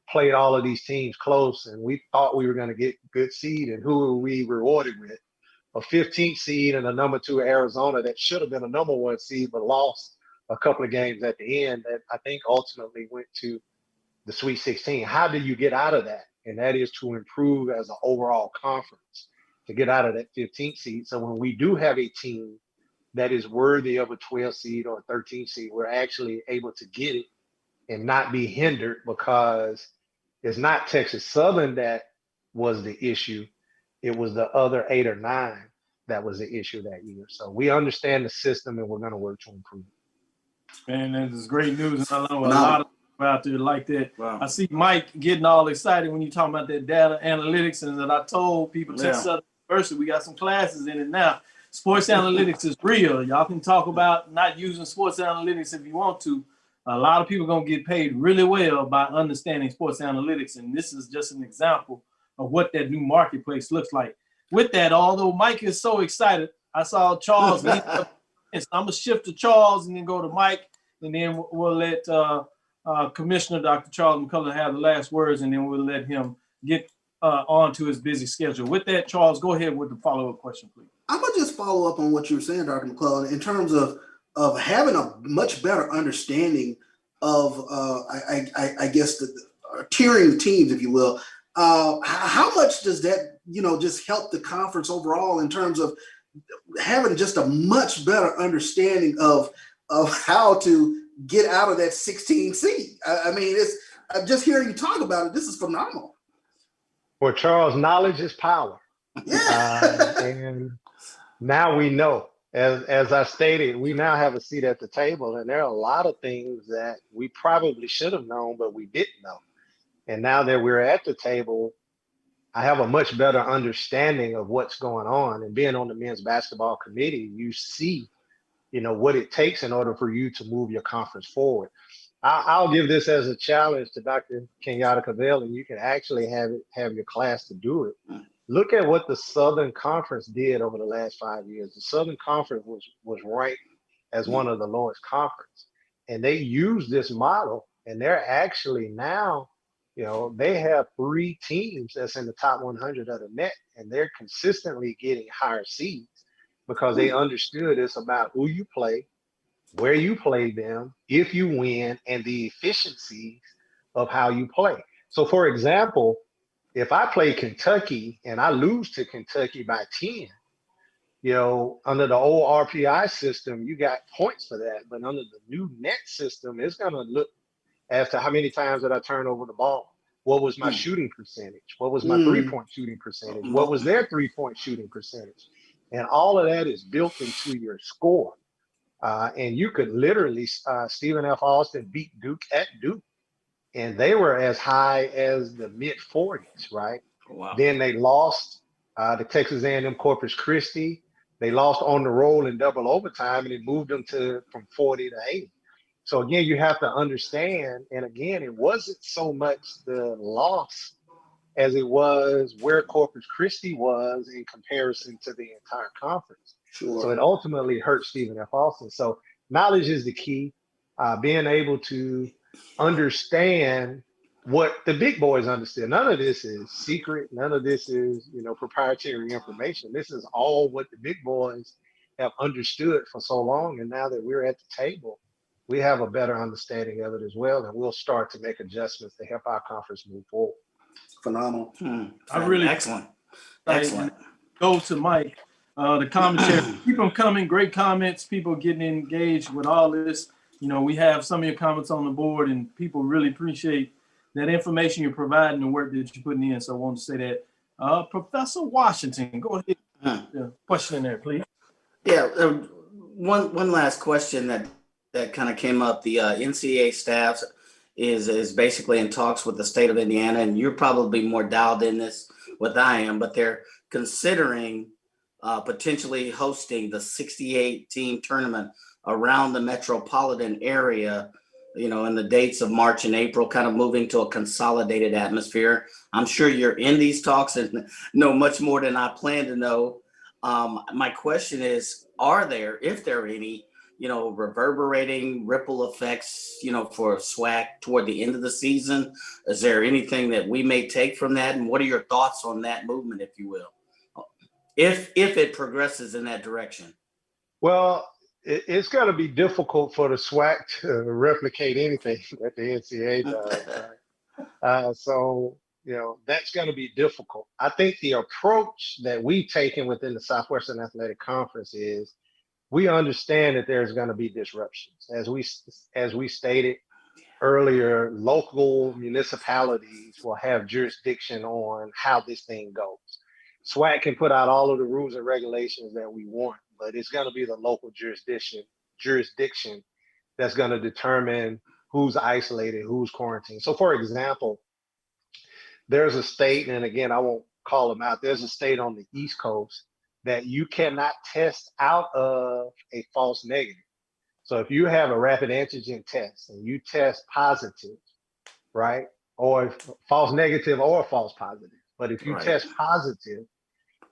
Played all of these teams close, and we thought we were going to get good seed. And who were we rewarded with? A 15th seed and a number 2 Arizona that should have been a number 1 seed, but lost a couple of games at the end that I think ultimately went to the Sweet 16. How do you get out of that? And that is to improve as an overall conference, to get out of that 15th seed. So when we do have a team that is worthy of a 12 seed or a 13 seed, we're actually able to get it and not be hindered, because it's not Texas Southern that was the issue. It was the other 8 or 9 that was the issue that year. So we understand the system, and we're going to work to improve it. Man, that is great news. And I know a Phenomenal. lot of people out there like that. Wow. I see Mike getting all excited when you talk about that data analytics, and that I told people Texas Southern University, we got some classes in it now. Sports analytics is real. Y'all can talk about not using sports analytics if you want to. A lot of people are going to get paid really well by understanding sports analytics, and this is just an example of what that new marketplace looks like. With that, although Mike is so excited, I saw Charles. So I'm going to shift to Charles and then go to Mike, and then we'll let Commissioner Dr. Charles McCullough have the last words, and then we'll let him get on to his busy schedule. With that, Charles, go ahead with the follow-up question, please. I'm gonna just follow up on what you were saying, Dr. McClellan, in terms of having a much better understanding of, I guess, the tiering teams, if you will. How much does that, just help the conference overall in terms of having just a much better understanding of how to get out of that 16 seed? I mean, I'm just hearing you talk about it. This is phenomenal. Well, Charles, knowledge is power. Yeah. And now we know, as I stated, we now have a seat at the table, and there are a lot of things that we probably should have known, but we didn't know. And now that we're at the table, I have a much better understanding of what's going on. And being on the men's basketball committee, you see, what it takes in order for you to move your conference forward. I'll give this as a challenge to Dr. Kenyatta Cavil, and you can actually have your class to do it. Look at what the Southern Conference did over the last 5 years. The Southern Conference was ranked as one of the lowest conference, and they used this model, and they're actually now, they have 3 teams that's in the top 100 of the net, and they're consistently getting higher seeds because they understood it's about who you play, where you play them, if you win, and the efficiencies of how you play. So, for example, if I play Kentucky and I lose to Kentucky by 10, under the old RPI system, you got points for that. But under the new net system, it's going to look as to how many times did I turn over the ball? What was my shooting percentage? What was my 3-point shooting percentage? What was their 3-point shooting percentage? And all of that is built into your score. And you could literally, Stephen F. Austin beat Duke at Duke, and they were as high as the mid-40s, right? Wow. Then they lost to Texas A&M Corpus Christi. They lost on the roll in double overtime, and it moved them from 40 to 80. So again, you have to understand, and again, it wasn't so much the loss as it was where Corpus Christi was in comparison to the entire conference. Sure. So it ultimately hurt Stephen F. Austin. So knowledge is the key. Being able to understand what the big boys understood. None of this is secret. None of this is, proprietary information. This is all what the big boys have understood for so long. And now that we're at the table, we have a better understanding of it as well. And we'll start to make adjustments to help our conference move forward. Phenomenal. I really excellent. Go to Mike. The commentary, keep them coming. Great comments. People getting engaged with all this. We have some of your comments on the board, and people really appreciate that information you're providing, the work that you're putting in. So I wanted to say that. Professor Washington, go ahead. Question in there, please. Yeah. One last question that kind of came up. The NCAA staff is basically in talks with the state of Indiana, and you're probably more dialed in this than I am, but they're considering potentially hosting the 68-team tournament around the metropolitan area, in the dates of March and April, kind of moving to a consolidated atmosphere. I'm sure you're in these talks and know much more than I plan to know. My question is, are there, if there are any, reverberating ripple effects, for SWAC toward the end of the season? Is there anything that we may take from that? And what are your thoughts on that movement, if you will, if it progresses in that direction? Well, it's going to be difficult for the SWAC to replicate anything that the NCAA does. Right? So, that's going to be difficult. I think the approach that we've taken within the Southwestern Athletic Conference is we understand that there's going to be disruptions. As we stated, earlier, local municipalities will have jurisdiction on how this thing goes. SWAC can put out all of the rules and regulations that we want, but it's going to be the local jurisdiction that's going to determine who's isolated, who's quarantined. So for example, there's a state, and again, I won't call them out, there's a state on the East Coast that you cannot test out of a false negative. So if you have a rapid antigen test and you test positive, right, or false negative or false positive, but if you test positive,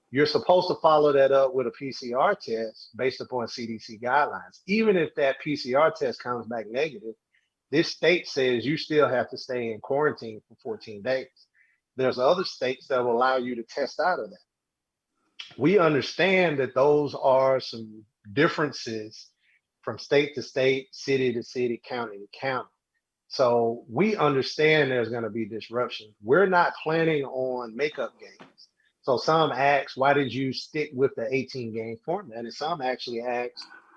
you're supposed to follow that up with a PCR test based upon CDC guidelines. Even if that PCR test comes back negative, this state says you still have to stay in quarantine for 14 days. There's other states that will allow you to test out of that. We understand that those are some differences from state to state, city to city, county to county. So we understand there's going to be disruption. We're not planning on makeup games. So some ask, why did you stick with the 18-game format? And some actually ask,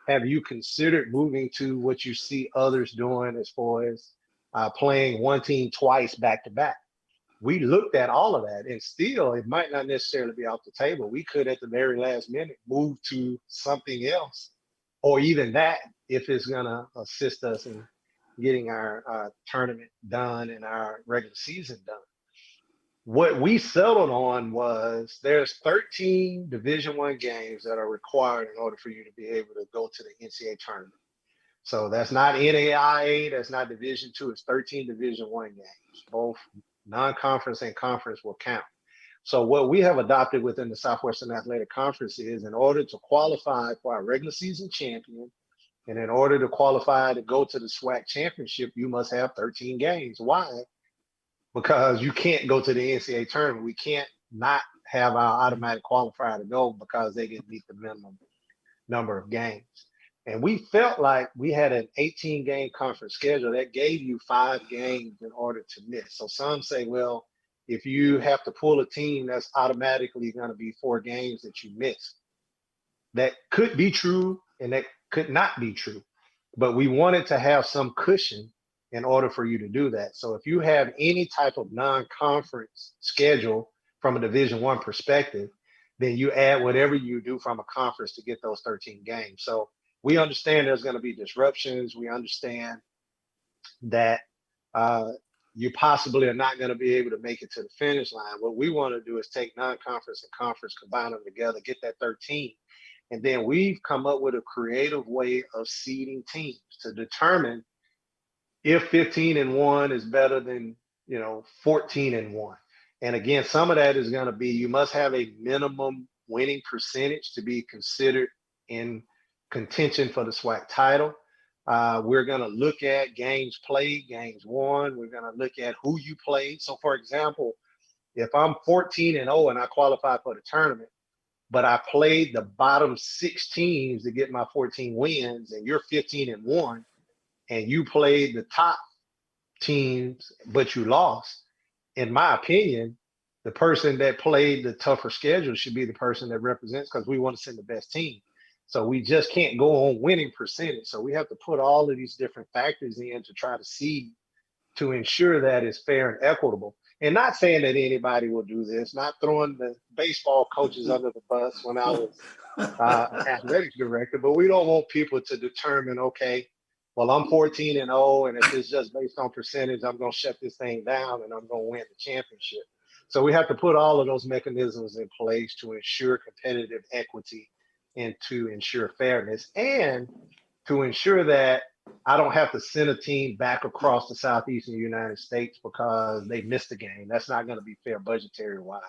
have you considered moving to what you see others doing as far as playing one team twice back to back? We looked at all of that, and still it might not necessarily be off the table. We could at the very last minute move to something else, or even that, if it's going to assist us in getting our tournament done and our regular season done. What we settled on was there's 13 Division I games that are required in order for you to be able to go to the NCAA tournament. So that's not NAIA, that's not Division II, it's 13 Division I games. Both non-conference and conference will count. So what we have adopted within the Southwestern Athletic Conference is, in order to qualify for our regular season champion, and in order to qualify to go to the SWAC championship, you must have 13 games. Why? Because you can't go to the NCAA tournament. We can't not have our automatic qualifier to go because they didn't meet the minimum number of games. And we felt like we had an 18-game conference schedule that gave you 5 games in order to miss. So some say, well, if you have to pull a team, that's automatically going to be 4 games that you miss. That could be true and that could not be true. But we wanted to have some cushion in order for you to do that. So if you have any type of non-conference schedule from a Division I perspective, then you add whatever you do from a conference to get those 13 games. So we understand there's going to be disruptions. We understand that you possibly are not going to be able to make it to the finish line. What we want to do is take non-conference and conference, combine them together, get that 13. And then we've come up with a creative way of seeding teams to determine if 15-1 is better than, 14-1. And again, some of that is going to be, you must have a minimum winning percentage to be considered in contention for the SWAC title. We're going to look at games played, games won. We're going to look at who you played. So for example, if I'm 14-0 and I qualify for the tournament, but I played the bottom 6 teams to get my 14 wins, and you're 15-1, and you played the top teams, but you lost, in my opinion, the person that played the tougher schedule should be the person that represents, because we want to send the best team. So we just can't go on winning percentage. So we have to put all of these different factors in to try to see, to ensure that it's fair and equitable. And not saying that anybody will do this, not throwing the baseball coaches under the bus when I was athletics director, but we don't want people to determine, okay, well, I'm 14-0, and if it's just based on percentage, I'm going to shut this thing down and I'm going to win the championship. So we have to put all of those mechanisms in place to ensure competitive equity and to ensure fairness, and to ensure that I don't have to send a team back across the southeastern United States because they missed a game. That's not going to be fair budgetary wise.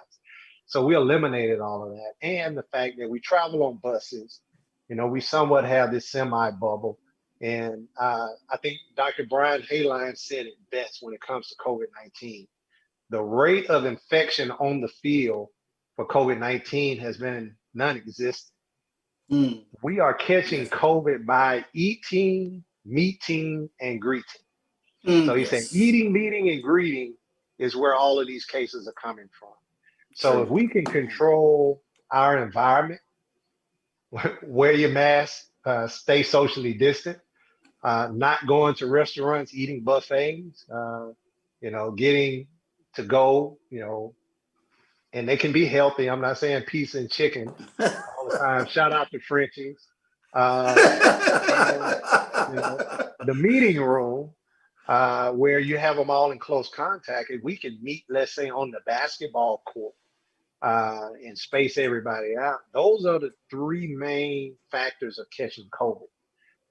So we eliminated all of that. And the fact that we travel on buses, we somewhat have this semi-bubble. And I think Dr. Brian Hayline said it best when it comes to COVID-19. The rate of infection on the field for COVID-19 has been non-existent. We are catching COVID by eating, meeting, and greeting. So he's saying eating, meeting, and greeting is where all of these cases are coming from. So if we can control our environment, wear your mask, stay socially distant, not going to restaurants, eating buffets, getting to go, and they can be healthy. I'm not saying pizza and chicken all the time. Shout out to Frenchies. And, the meeting room where you have them all in close contact, and we can meet, let's say, on the basketball court and space everybody out. Those are the three main factors of catching COVID.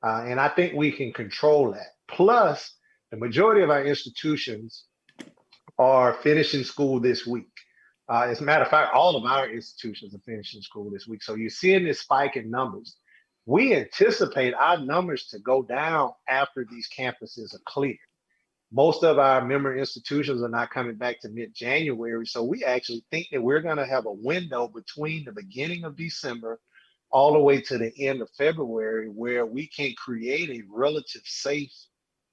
And I think we can control that. Plus, the majority of our institutions are finishing school this week. As a matter of fact, all of our institutions are finishing school this week. So you're seeing this spike in numbers. We anticipate our numbers to go down after these campuses are cleared. Most of our member institutions are not coming back to mid-January. So we actually think that we're going to have a window between the beginning of December all the way to the end of February where we can create a relative safe,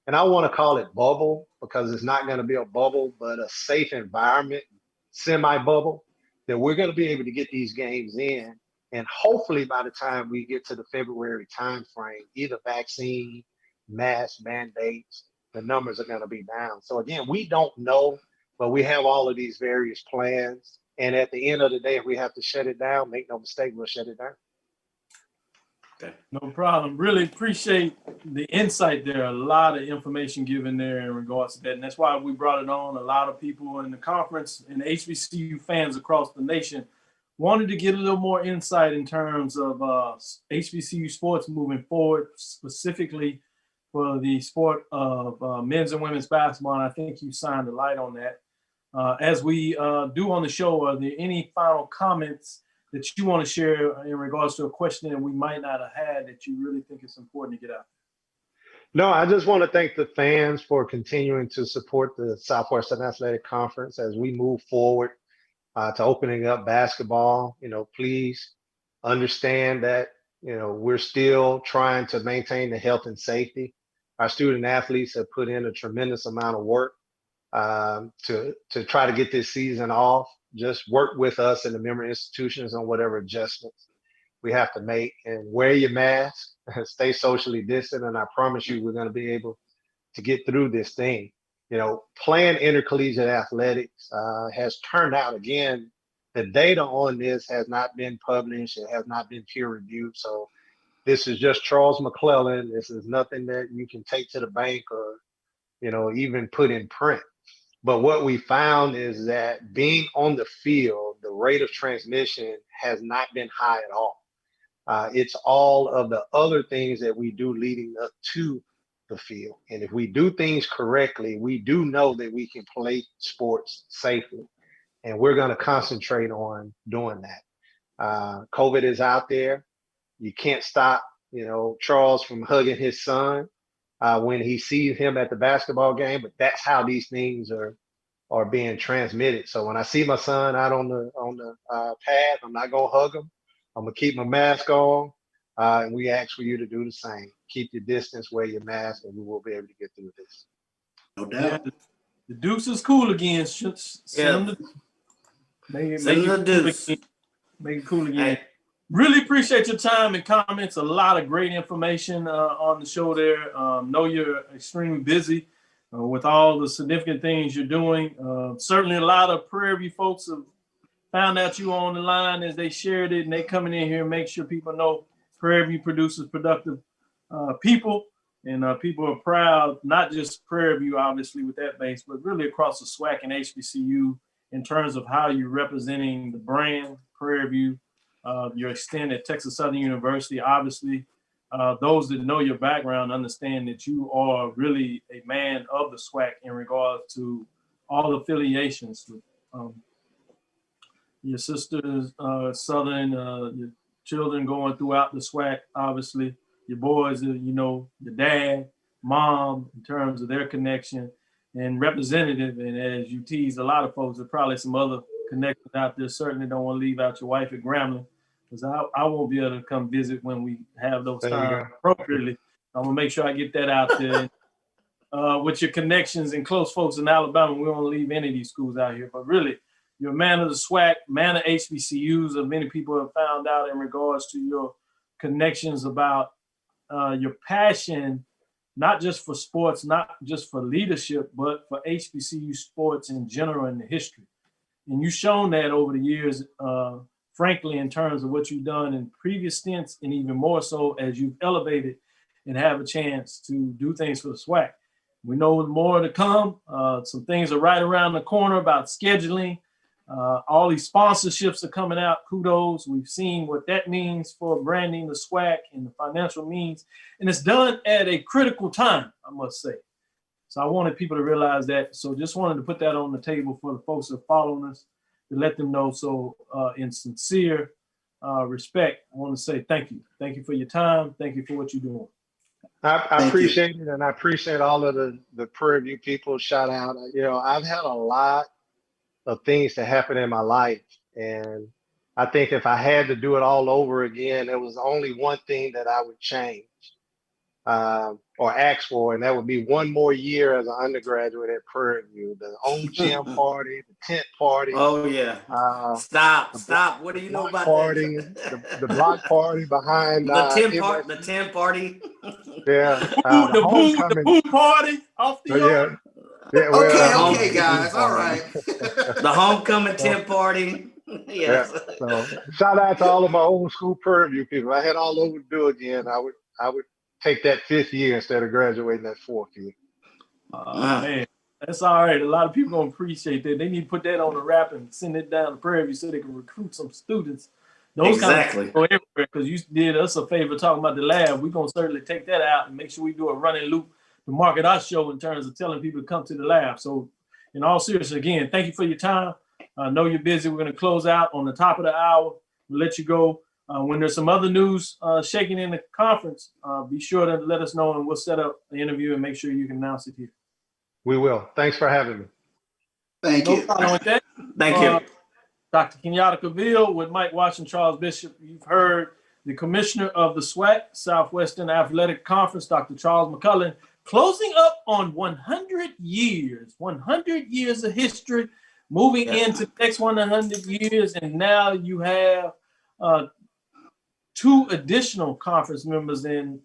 and I want to call it bubble because it's not going to be a bubble, but a safe environment, semi-bubble, that we're going to be able to get these games in. And hopefully by the time we get to the February timeframe, either vaccine, mask mandates, the numbers are going to be down. So again, we don't know, but we have all of these various plans. And at the end of the day, if we have to shut it down, make no mistake, we'll shut it down. Okay. No problem. Really appreciate the insight there. A lot of information given there in regards to that. And that's why we brought it on. A lot of people in the conference and HBCU fans across the nation wanted to get a little more insight in terms of HBCU sports moving forward, specifically for the sport of men's and women's basketball. And I think you shined a light on that. As we do on the show, are there any final comments that you want to share in regards to a question that we might not have had that you really think is important to get out? No, I just want to thank the fans for continuing to support the Southwestern Athletic Conference as we move forward to opening up basketball. Please understand that, we're still trying to maintain the health and safety. Our student athletes have put in a tremendous amount of work to try to get this season off. Just work with us in the member institutions on whatever adjustments we have to make, and wear your mask, stay socially distant, and I promise you we're going to be able to get through this thing. Playing intercollegiate athletics has turned out, again, the data on this has not been published, it has not been peer reviewed, so this is just Charles McClellan. This is nothing that you can take to the bank or even put in print. But what we found is that being on the field, the rate of transmission has not been high at all. It's all of the other things that we do leading up to the field. And if we do things correctly, we do know that we can play sports safely. And we're going to concentrate on doing that. COVID is out there. You can't stop, Charles from hugging his son when he sees him at the basketball game, but that's how these things are being transmitted. So when I see my son out on the pad, I'm not gonna hug him. I'm gonna keep my mask on, and we ask for you to do the same. Keep your distance, wear your mask, and we will be able to get through this. No doubt. Yeah, the Deuce is cool again. Send them make it cool again. Hey. Really appreciate your time and comments. A lot of great information on the show there. Know you're extremely busy with all the significant things you're doing. Certainly a lot of Prairie View folks have found out you on the line as they shared it, and they coming in here and make sure people know Prairie View produces productive people, and people are proud, not just Prairie View, obviously, with that base, but really across the SWAC and HBCU in terms of how you're representing the brand, Prairie View, your extent at Texas Southern University. Obviously, those that know your background understand that you are really a man of the SWAC in regards to all affiliations. Your sisters, Southern, your children going throughout the SWAC, obviously. Your boys, your dad, mom, in terms of their connection, and representative. And as you tease a lot of folks, there are probably some other connections out there. Certainly don't want to leave out your wife at Grambling, because I won't be able to come visit when we have those times appropriately. I'm going to make sure I get that out there. With your connections and close folks in Alabama, we won't leave any of these schools out here. But really, you're a man of the SWAC, man of HBCUs, and many people have found out in regards to your connections about your passion not just for sports, not just for leadership, but for HBCU sports in general and the history. And you've shown that over the years, frankly, in terms of what you've done in previous stints, and even more so as you've elevated and have a chance to do things for the SWAC. We know more to come. Some things are right around the corner about scheduling. All these sponsorships are coming out. Kudos. We've seen what that means for branding the SWAC and the financial means. And it's done at a critical time, I must say. So I wanted people to realize that. So just wanted to put that on the table for the folks that are following us, to let them know. So in sincere respect, I want to say thank you. Thank you for your time. Thank you for what you're doing. I appreciate it, and I appreciate all of the Prairie View people. Shout out. I've had a lot of things that happen in my life, and I think if I had to do it all over again, there was only one thing that I would change or ask for, and that would be one more year as an undergraduate at Prairie View. The old gym party, the tent party. Oh yeah. Stop. What do you know about party, that? the block party behind the tent party. Yeah. The pool party off the yard. Yeah, okay, guys. All right. The homecoming tent party. Yes. Yeah. So shout out to all of my old school Prairie View people. If I had all over to do again, I would take that 5th year instead of graduating that 4th year. Man, that's all right. A lot of people don't appreciate that. They need to put that on the wrap and send it down to Prairie View so they can recruit some students. Those exactly. Kind of go everywhere, because you did us a favor talking about the lab. We're going to certainly take that out and make sure we do a running loop to market our show in terms of telling people to come to the lab. So in all seriousness, again, thank you for your time. I know you're busy. We're going to close out on the top of the hour. We'll let you go. When there's some other news shaking in the conference, be sure to let us know, and we'll set up the interview and make sure you can announce it here. We will. Thanks for having me. Thank you. With that, Thank you. Dr. Kenyatta Cavil with Mike Washington, Charles Bishop. You've heard the commissioner of the SWAC, Southwestern Athletic Conference, Dr. Charles McCullen, closing up on 100 years of history, moving into the next 100 years. And now you have 2 additional conference members in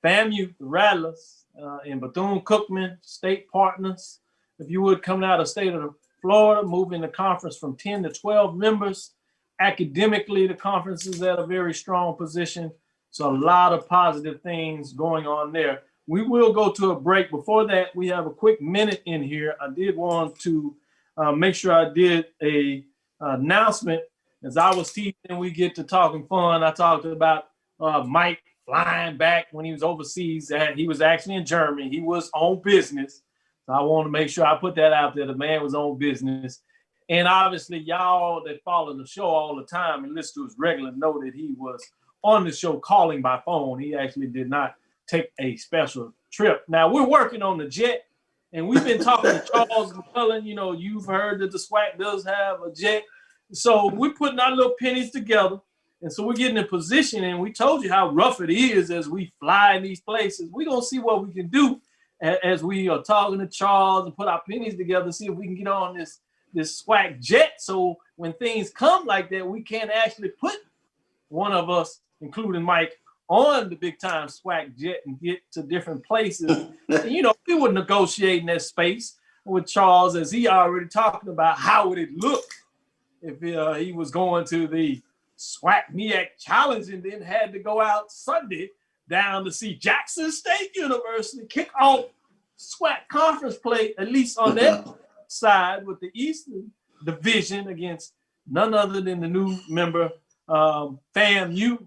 FAMU, the Rattlers, and Bethune-Cookman, state partners, if you would, coming out of the state of Florida, moving the conference from 10 to 12 members. Academically, the conference is at a very strong position. So a lot of positive things going on there. We will go to a break. Before that, we have a quick minute in here. I did want to make sure I did a announcement. As I was teaching, we get to talking fun. I talked about Mike flying back when he was overseas. He was actually in Germany. He was on business. So I want to make sure I put that out there. The man was on business. And obviously, y'all that follow the show all the time and listen to us regularly know that he was on the show calling by phone. He actually did not take a special trip. Now, we're working on the jet, and we've been talking to Charles McCullen. You've heard that the SWAC does have a jet. So we're putting our little pennies together. And so we're getting in position, and we told you how rough it is as we fly in these places. We're going to see what we can do as we are talking to Charles and put our pennies together, see if we can get on this SWAC jet. So when things come like that, we can actually put one of us, including Mike, on the big time SWAC jet and get to different places. And, we were negotiating that space with Charles, as he already talking about how would it look if he was going to the SWAC MEAC Challenge and then had to go out Sunday down to see Jackson State University kick off SWAC conference play, at least on that side with the Eastern Division, against none other than the new member FAMU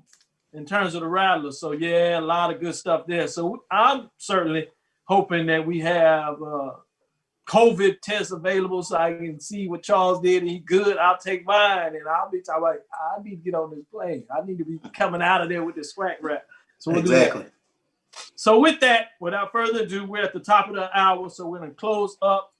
in terms of the Rattlers. So yeah, a lot of good stuff there. So I'm certainly hoping that we have COVID tests available so I can see what Charles did. And he good, I'll take mine, and I'll be talking about, I need to get on this plane. I need to be coming out of there with this SWAC rap. So we'll do that. So with that, without further ado, we're at the top of the hour. So we're going to close up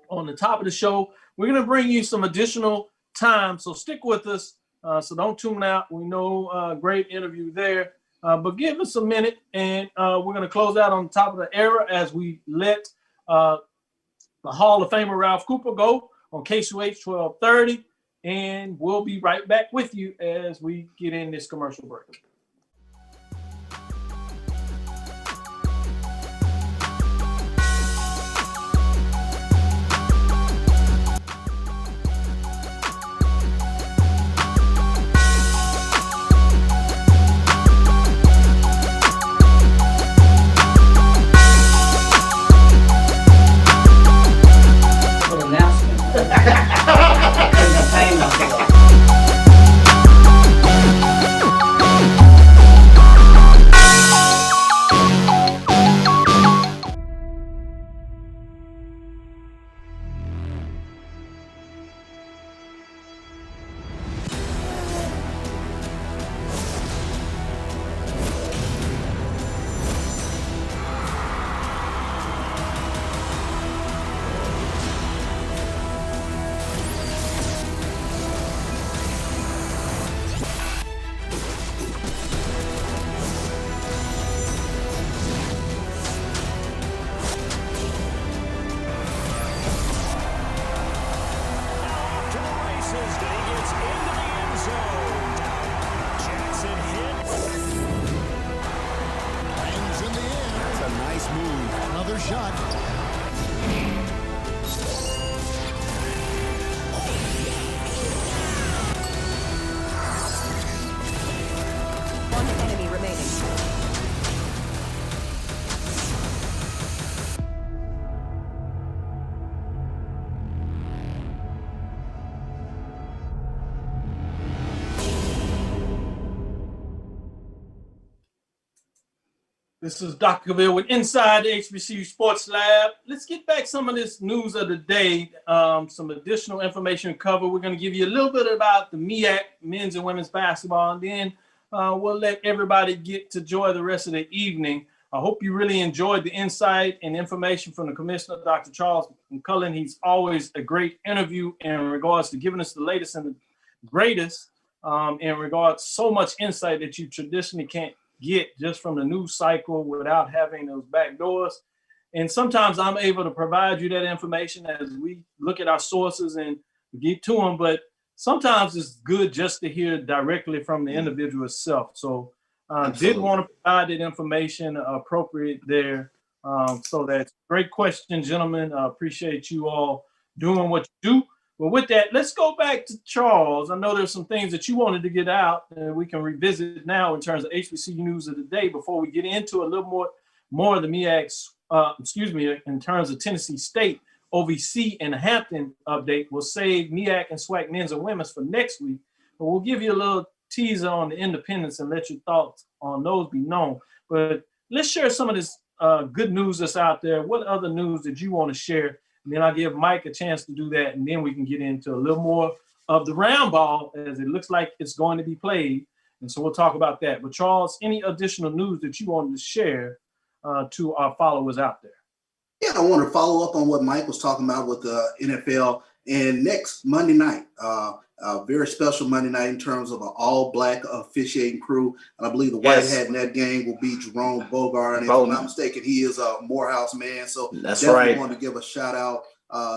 on the top of the show. We're going to bring you some additional time. So stick with us. So don't tune out. We know great interview there. But give us a minute, and we're going to close out on the top of the era as we let the Hall of Famer Ralph Cooper go on KSUH 1230. And we'll be right back with you as we get in this commercial break. shot. One enemy remaining. This is Dr. Cavil with Inside the HBCU Sports Lab. Let's get back some of this news of the day, some additional information to cover. We're going to give you a little bit about the MEAC, men's and women's basketball, and then we'll let everybody get to enjoy the rest of the evening. I hope you really enjoyed the insight and information from the commissioner, Dr. Charles McCullen. He's always a great interview in regards to giving us the latest and the greatest in regards so much insight that you traditionally can't get just from the news cycle without having those back doors. And sometimes I'm able to provide you that information as we look at our sources and get to them, but sometimes it's good just to hear directly from the individual itself. So did want to provide that information appropriate there. So that's great question, gentlemen. I appreciate you all doing what you do. Well, with that, let's go back to Charles. I know there's some things that you wanted to get out and we can revisit now in terms of HBCU news of the day before we get into a little more of the MEAC's, in terms of Tennessee State, OVC, and Hampton update. We'll save MEAC and SWAC men's and women's for next week, but we'll give you a little teaser on the independents and let your thoughts on those be known. But let's share some of this good news that's out there. What other news did you want to share? And then I'll give Mike a chance to do that, and then we can get into a little more of the round ball as it looks like it's going to be played. And so we'll talk about that. But Charles, any additional news that you wanted to share to our followers out there? Yeah, I want to follow up on what Mike was talking about with the NFL. And next Monday night, a very special Monday night in terms of an all-black officiating crew. And I believe the white hat in that game will be Jerome Bogart. And if I'm not mistaken, he is a Morehouse man. So that's definitely right. want to give a shout out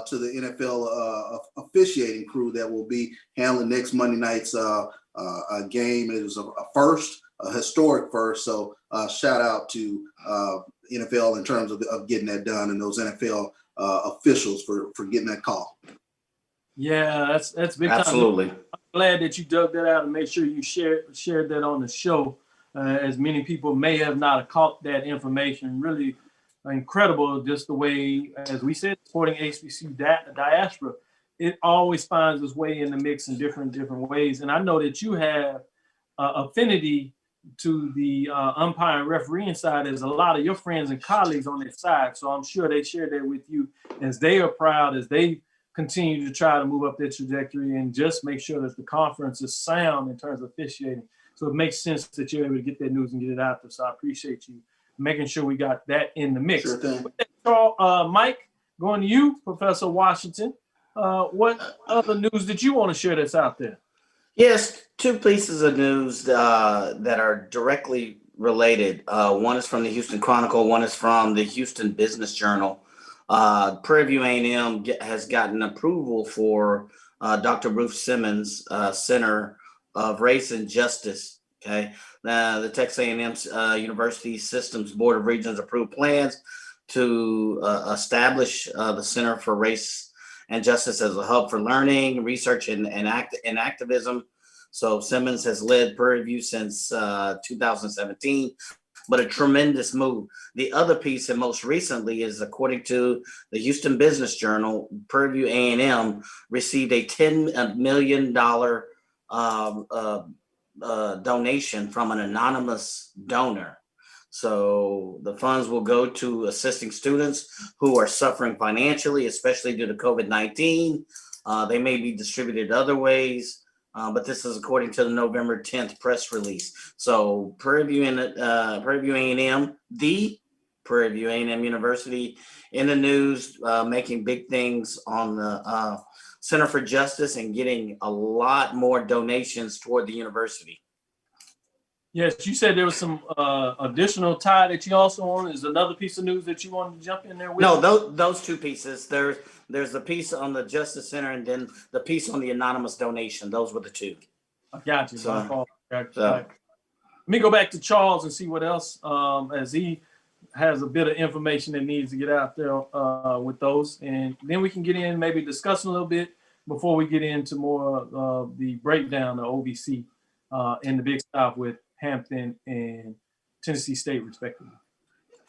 to the NFL officiating crew that will be handling next Monday night's game. It was a historic first. So shout out to NFL in terms of getting that done and those NFL officials for getting that call. Yeah, that's big time. Absolutely. I'm glad that you dug that out and made sure you shared that on the show, as many people may have not caught that information. Really incredible, just the way, as we said, supporting HBCU diaspora, it always finds its way in the mix in different ways. And I know that you have affinity to the umpire and refereeing side as a lot of your friends and colleagues on that side. So I'm sure they share that with you as they are proud, as they continue to try to move up their trajectory and just make sure that the conference is sound in terms of officiating. So it makes sense that you're able to get that news and get it out there. So I appreciate you making sure we got that in the mix. Sure thing. Mike, going to you, Professor Washington. What other news did you want to share that's out there? Yes, two pieces of news that are directly related. One is from the Houston Chronicle, one is from the Houston Business Journal. Prairie View A&M has gotten approval for Dr. Ruth Simmons Center of Race and Justice. Okay, the Texas A&M University Systems Board of Regents approved plans to establish the Center for Race and Justice as a hub for learning, research, and activism. So Simmons has led Prairie View since 2017. But a tremendous move. The other piece, and most recently, is according to the Houston Business Journal, Prairie View A&M received a $10 million donation from an anonymous donor. So the funds will go to assisting students who are suffering financially, especially due to COVID-19. They may be distributed other ways. But this is according to the November 10th press release. So Prairie View A&M, the Prairie View A&M University, in the news, making big things on the Center for Justice and getting a lot more donations toward the university. Yes, you said there was some additional tie that you also want. Is another piece of news that you wanted to jump in there with? No, those two pieces. There's the piece on the Justice Center and then the piece on the anonymous donation. Those were the two. I got you. So, Let me go back to Charles and see what else, as he has a bit of information that needs to get out there with those. And then we can get in, maybe discuss a little bit before we get into more of the breakdown of OVC in the Big South with Hampton and Tennessee State, respectively.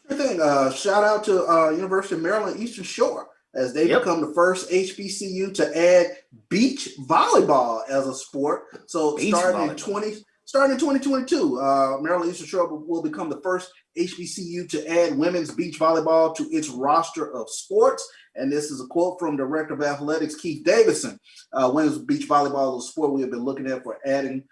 Sure thing. Shout out to University of Maryland Eastern Shore as they become the first HBCU to add beach volleyball as a sport. So starting in 2022, Maryland Eastern Shore will become the first HBCU to add women's beach volleyball to its roster of sports. And this is a quote from Director of Athletics Keith Davison. Women's beach volleyball is a sport we have been looking at for adding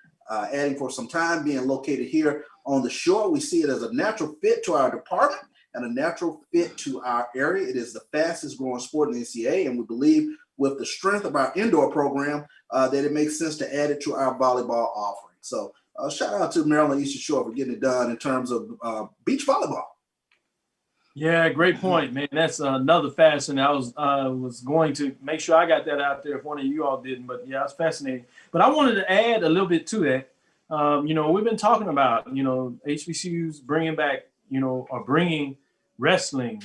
for some time, being located here on the shore. We see it as a natural fit to our department and a natural fit to our area. It is the fastest growing sport in the NCAA, and we believe with the strength of our indoor program that it makes sense to add it to our volleyball offering. So shout out to Maryland Eastern Shore for getting it done in terms of beach volleyball. Yeah, great point, man. That's another fascinating. I was going to make sure I got that out there if one of you all didn't, but yeah, it's fascinating. But I wanted to add a little bit to that. We've been talking about, HBCUs bringing back, or bringing wrestling,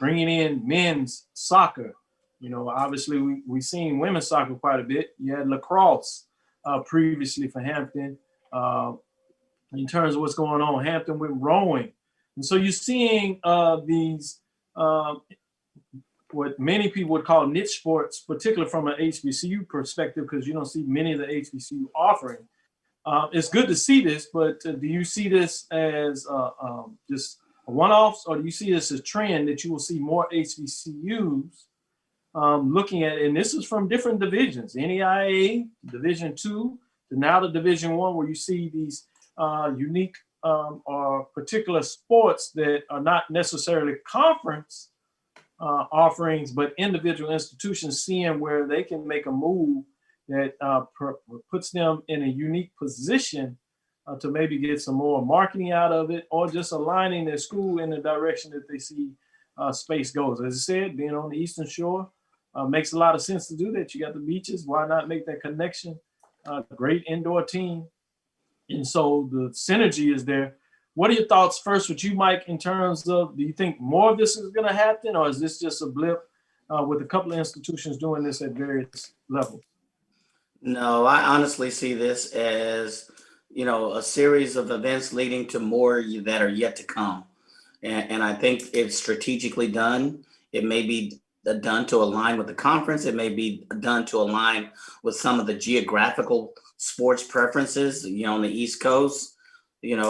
bringing in men's soccer. Obviously we've seen women's soccer quite a bit. You had lacrosse previously for Hampton. In terms of what's going on, Hampton with rowing. And so you're seeing these, what many people would call niche sports, particularly from an HBCU perspective, because you don't see many of the HBCU offering. It's good to see this, but do you see this as just a one-offs, or do you see this as a trend that you will see more HBCUs looking at? And this is from different divisions, NEIA, Division II, to now the Division I, where you see these unique or particular sports that are not necessarily conference offerings, but individual institutions seeing where they can make a move that puts them in a unique position to maybe get some more marketing out of it, or just aligning their school in the direction that they see space goes. As I said, being on the Eastern Shore makes a lot of sense to do that. You got the beaches. Why not make that connection? Great indoor team. And so the synergy is there. What are your thoughts first with you, Mike, in terms of, do you think more of this is going to happen, or is this just a blip with a couple of institutions doing this at various levels? No, I honestly see this as, a series of events leading to more that are yet to come. And I think it's strategically done. It may be done to align with the conference. It may be done to align with some of the geographical sports preferences, on the East Coast. Maybe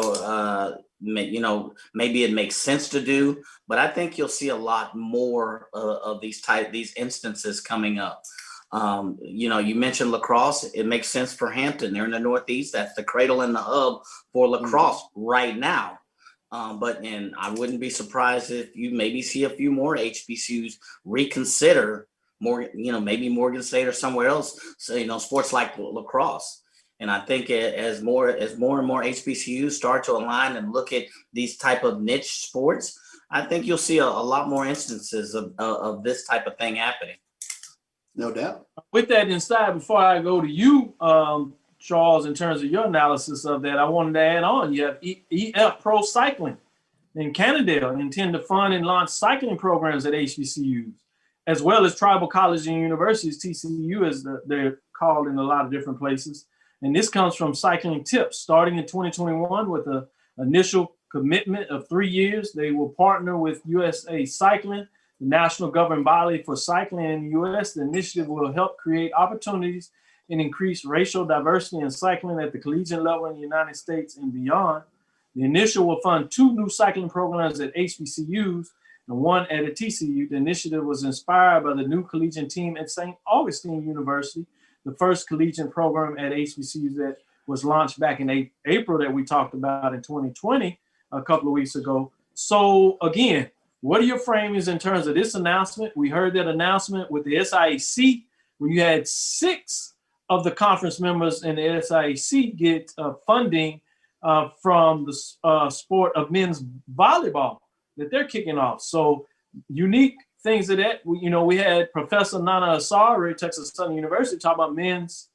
it makes sense to do, but I think you'll see a lot more of these instances coming up. You mentioned lacrosse. It makes sense for Hampton. They're in the Northeast. That's the cradle and the hub for lacrosse right now. But I wouldn't be surprised if you maybe see a few more HBCUs reconsider more, maybe Morgan State or somewhere else. So, sports like lacrosse. And I think as more and more HBCUs start to align and look at these type of niche sports, I think you'll see a lot more instances of this type of thing happening. No doubt. With that inside, before I go to you, Charles, in terms of your analysis of that, I wanted to add on, you have EF Pro Cycling in Cannondale intend to fund and launch cycling programs at HBCUs, as well as tribal colleges and universities, TCU as they're called in a lot of different places. And this comes from Cycling Tips. Starting in 2021 with an initial commitment of 3 years, they will partner with USA Cycling, the national governing body for cycling in the U.S. The initiative will help create opportunities and increase racial diversity in cycling at the collegiate level in the United States and beyond. The initiative will fund 2 new cycling programs at HBCUs and 1 at a TCU. The initiative was inspired by the new collegiate team at St. Augustine University, the first collegiate program at HBCUs that was launched back in April that we talked about in 2020, a couple of weeks ago. So again, what are your framings in terms of this announcement? We heard that announcement with the SIAC, where you had 6 of the conference members in the SIAC get funding from the sport of men's volleyball that they're kicking off. So unique things of that. We had Professor Nana Asari at Texas Southern University talk about men's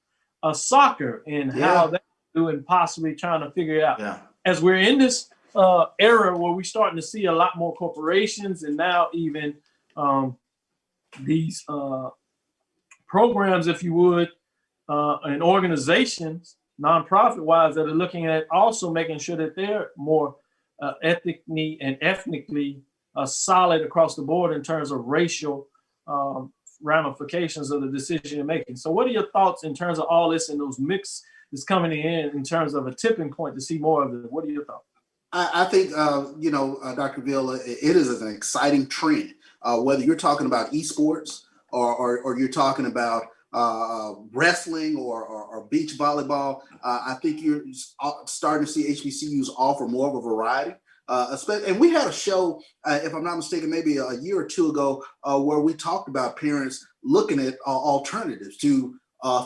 soccer and how that do and possibly trying to figure it out. Yeah. As we're in this era where we're starting to see a lot more corporations and now even these programs, if you would, and organizations, nonprofit-wise, that are looking at also making sure that they're more ethnically and ethnically solid across the board in terms of racial ramifications of the decision making. So what are your thoughts in terms of all this and those mix that's coming in terms of a tipping point to see more of it? What are your thoughts? I think, Dr. Villa, it is an exciting trend, whether you're talking about esports or you're talking about wrestling or beach volleyball. I think you're starting to see HBCUs offer more of a variety. And we had a show, if I'm not mistaken, maybe a year or two ago, where we talked about parents looking at alternatives to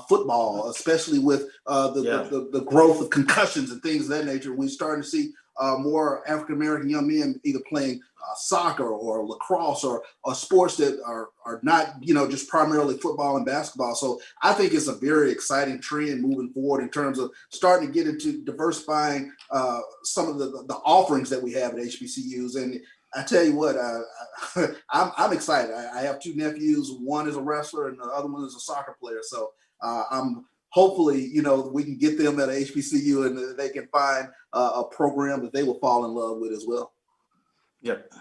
football, especially with the growth of concussions and things of that nature. We're starting to see more African-American young men either playing soccer or lacrosse or sports that are not, just primarily football and basketball. So I think it's a very exciting trend moving forward in terms of starting to get into diversifying some of the offerings that we have at HBCUs. And I tell you what, I'm excited. I have two nephews. One is a wrestler and the other one is a soccer player. So I'm hopefully, we can get them at a HBCU and they can find a program that they will fall in love with as well. Yep.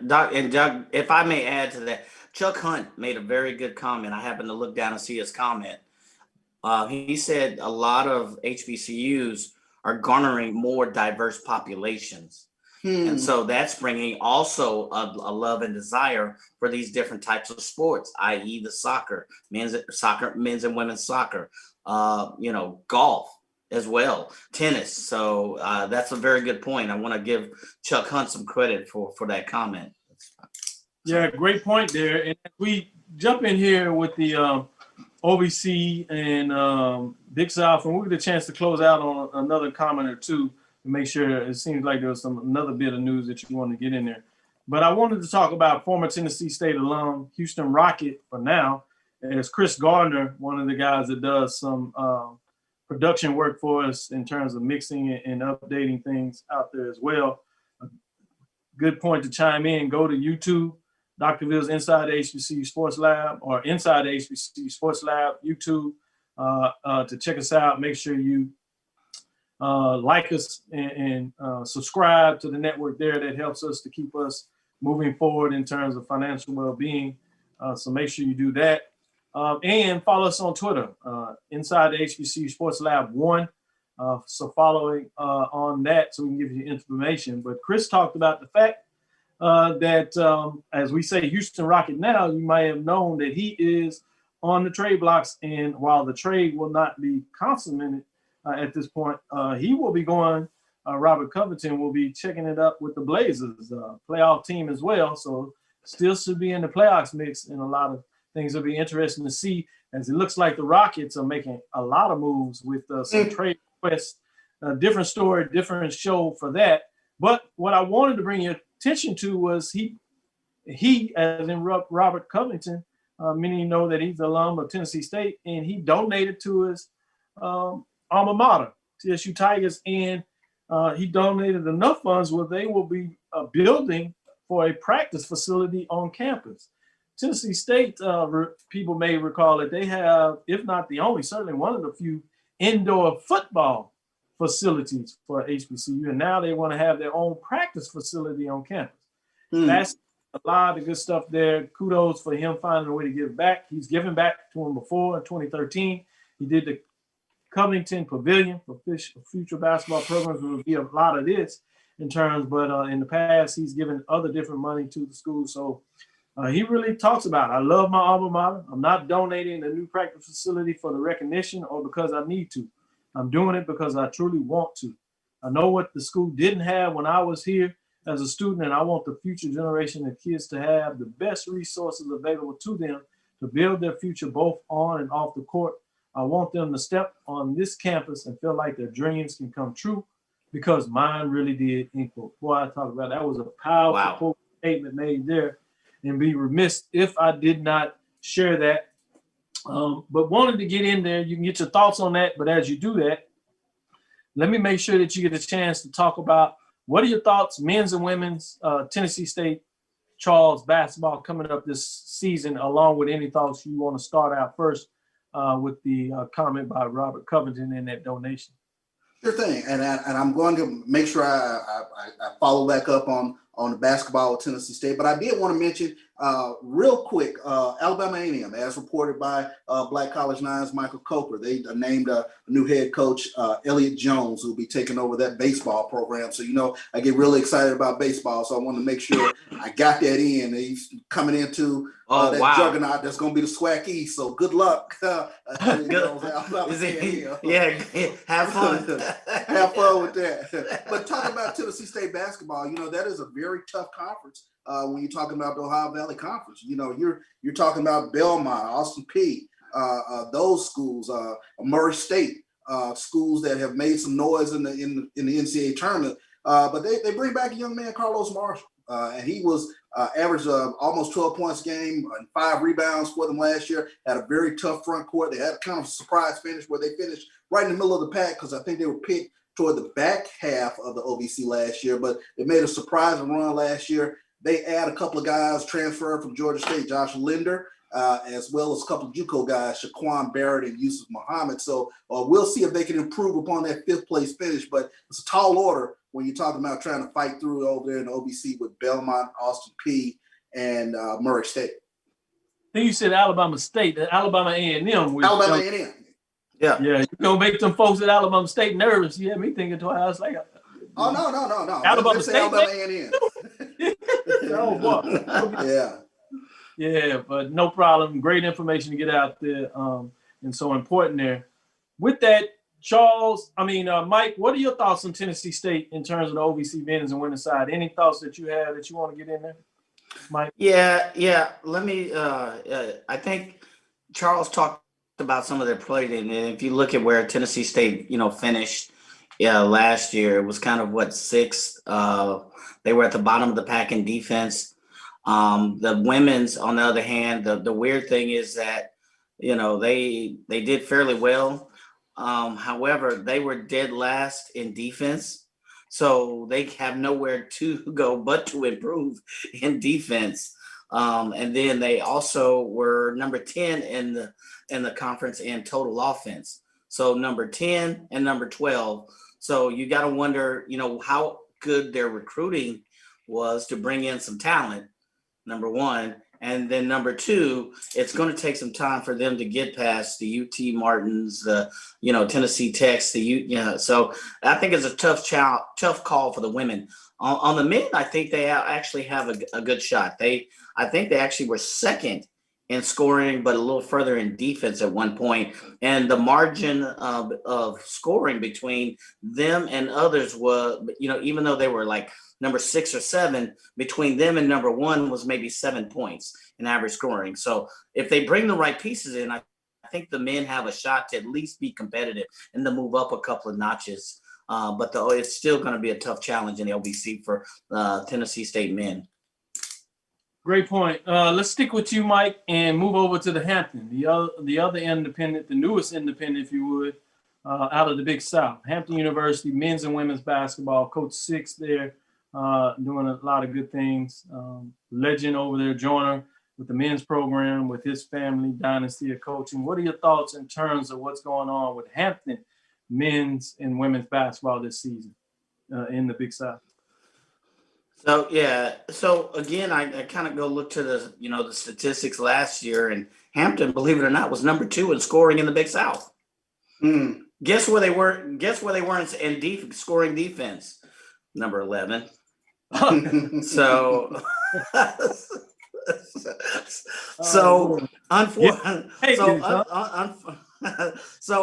Doc, if I may add to that, Chuck Hunt made a very good comment. I happened to look down and see his comment. He said a lot of HBCUs are garnering more diverse populations. And so that's bringing also a love and desire for these different types of sports, i.e. the men's and women's soccer, golf as well, tennis. So that's a very good point. I want to give Chuck Hunt some credit for that comment. Yeah, great point there. And we jump in here with the OVC and Big South, and we'll get a chance to close out on another comment or two. Make sure it seems like there was another bit of news that you want to get in there. But I wanted to talk about former Tennessee State alum, Houston Rocket for now, as Chris Gardner, one of the guys that does some production work for us in terms of mixing and updating things out there as well. A good point to chime in. Go to YouTube, Dr. Ville's Inside the HBCU Sports Lab or Inside the HBCU Sports Lab, YouTube, to check us out. Make sure you like us and subscribe to the network there. That helps us to keep us moving forward in terms of financial well-being. So make sure you do that. And follow us on Twitter, Inside the HBCU Sports Lab 1. So following on that so we can give you information. But Chris talked about the fact that, as we say, Houston Rocket now, you might have known that he is on the trade blocks. And while the trade will not be consummated at this point, he will be going, Robert Covington will be checking it up with the Blazers, playoff team as well. So still should be in the playoffs mix, and a lot of things will be interesting to see, as it looks like the Rockets are making a lot of moves with some trade requests. Different story, different show for that. But what I wanted to bring your attention to was he as in Robert Covington, many know that he's an alum of Tennessee State, and he donated to his alma mater, TSU Tigers, and he donated enough funds where they will be building for a practice facility on campus. Tennessee State, people may recall that they have, if not the only, certainly one of the few indoor football facilities for HBCU, and now they want to have their own practice facility on campus. That's a lot of good stuff there. Kudos for him finding a way to give back. He's given back to him before in 2013. He did the Covington Pavilion for future basketball programs. Will be a lot of this in terms, but in the past, he's given other different money to the school. So he really talks about, I love my alma mater. I'm not donating a new practice facility for the recognition or because I need to. I'm doing it because I truly want to. I know what the school didn't have when I was here as a student, and I want the future generation of kids to have the best resources available to them to build their future both on and off the court. I want them to step on this campus and feel like their dreams can come true because mine really did. Boy, I talk about that was a powerful statement made there, and be remiss if I did not share that. But wanted to get in there. You can get your thoughts on that. But as you do that, let me make sure that you get a chance to talk about what are your thoughts, men's and women's Tennessee State Charles basketball coming up this season, along with any thoughts you want to start out first with the comment by Robert Covington in that donation. Sure thing, and I'm going to make sure I follow back up on the basketball with Tennessee State. But I did want to mention real quick, Alabama A&M, as reported by Black College Nine's Michael Coker, they named a new head coach, Elliott Jones, who will be taking over that baseball program. So, I get really excited about baseball, so I want to make sure I got that in. He's coming into that juggernaut that's going to be the SWAC East. So good luck. Yeah, have fun. Have fun with that. But talking about Tennessee State basketball, that is a very tough conference when you're talking about the Ohio Valley Conference. You're talking about Belmont, Austin Peay, those schools, Murray State, schools that have made some noise in the NCAA tournament. But they bring back a young man, Carlos Marshall. And he was averaged almost 12 points a game and 5 rebounds for them last year. Had a very tough front court. They had a kind of surprise finish where they finished right in the middle of the pack because I think they were picked toward the back half of the OVC last year. But they made a surprising run last year. They add a couple of guys transferred from Georgia State, Josh Linder, as well as a couple of JUCO guys, Shaquan Barrett and Yusuf Muhammad. So we'll see if they can improve upon that 5th place finish. But it's a tall order when you're talking about trying to fight through over there in the OVC with Belmont, Austin Peay, and Murray State. I think you said Alabama State, Alabama A&M. Alabama A&M. Yeah, you're going to make them folks at Alabama State nervous. You had me thinking twice. I was like, oh, no. Alabama State. Alabama A&M. Oh, boy. Yeah. Yeah, but no problem. Great information to get out there and so important there. With that, Mike, what are your thoughts on Tennessee State in terms of the OVC men's and women's side? Any thoughts that you have that you want to get in there, Mike? Yeah. Let me. I think Charles talked about some of their play, and if you look at where Tennessee State, finished last year, it was kind of 6th. They were at the bottom of the pack in defense. The women's, on the other hand, the weird thing is that they did fairly well. However, they were dead last in defense, so they have nowhere to go but to improve in defense. And then they also were number 10 in the conference in total offense. So number 10 and number 12. So you got to wonder, how good their recruiting was to bring in some talent, number one. And then number 2, it's going to take some time for them to get past the UT Martins, the Tennessee Techs, So I think it's a tough call for the women. On the men, I think they actually have a good shot. I think they actually were 2nd in scoring, but a little further in defense at one point. And the margin of scoring between them and others was, even though they were like number 6 or 7, between them and number 1 was maybe 7 points in average scoring. So if they bring the right pieces in, I think the men have a shot to at least be competitive and to move up a couple of notches. But it's still going to be a tough challenge in the OVC for Tennessee State men. Great point. Let's stick with you, Mike, and move over to the Hampton, the other independent, the newest independent, if you would, out of the Big South. Hampton University, men's and women's basketball. Coach Six there, doing a lot of good things. Legend over there, Joyner, with the men's program, with his family, dynasty of coaching. What are your thoughts in terms of what's going on with Hampton men's and women's basketball this season in the Big South? So again, I kind of go look to the statistics last year, and Hampton, believe it or not, was number 2 in scoring in the Big South. Guess where they were? In scoring defense? Number 11. So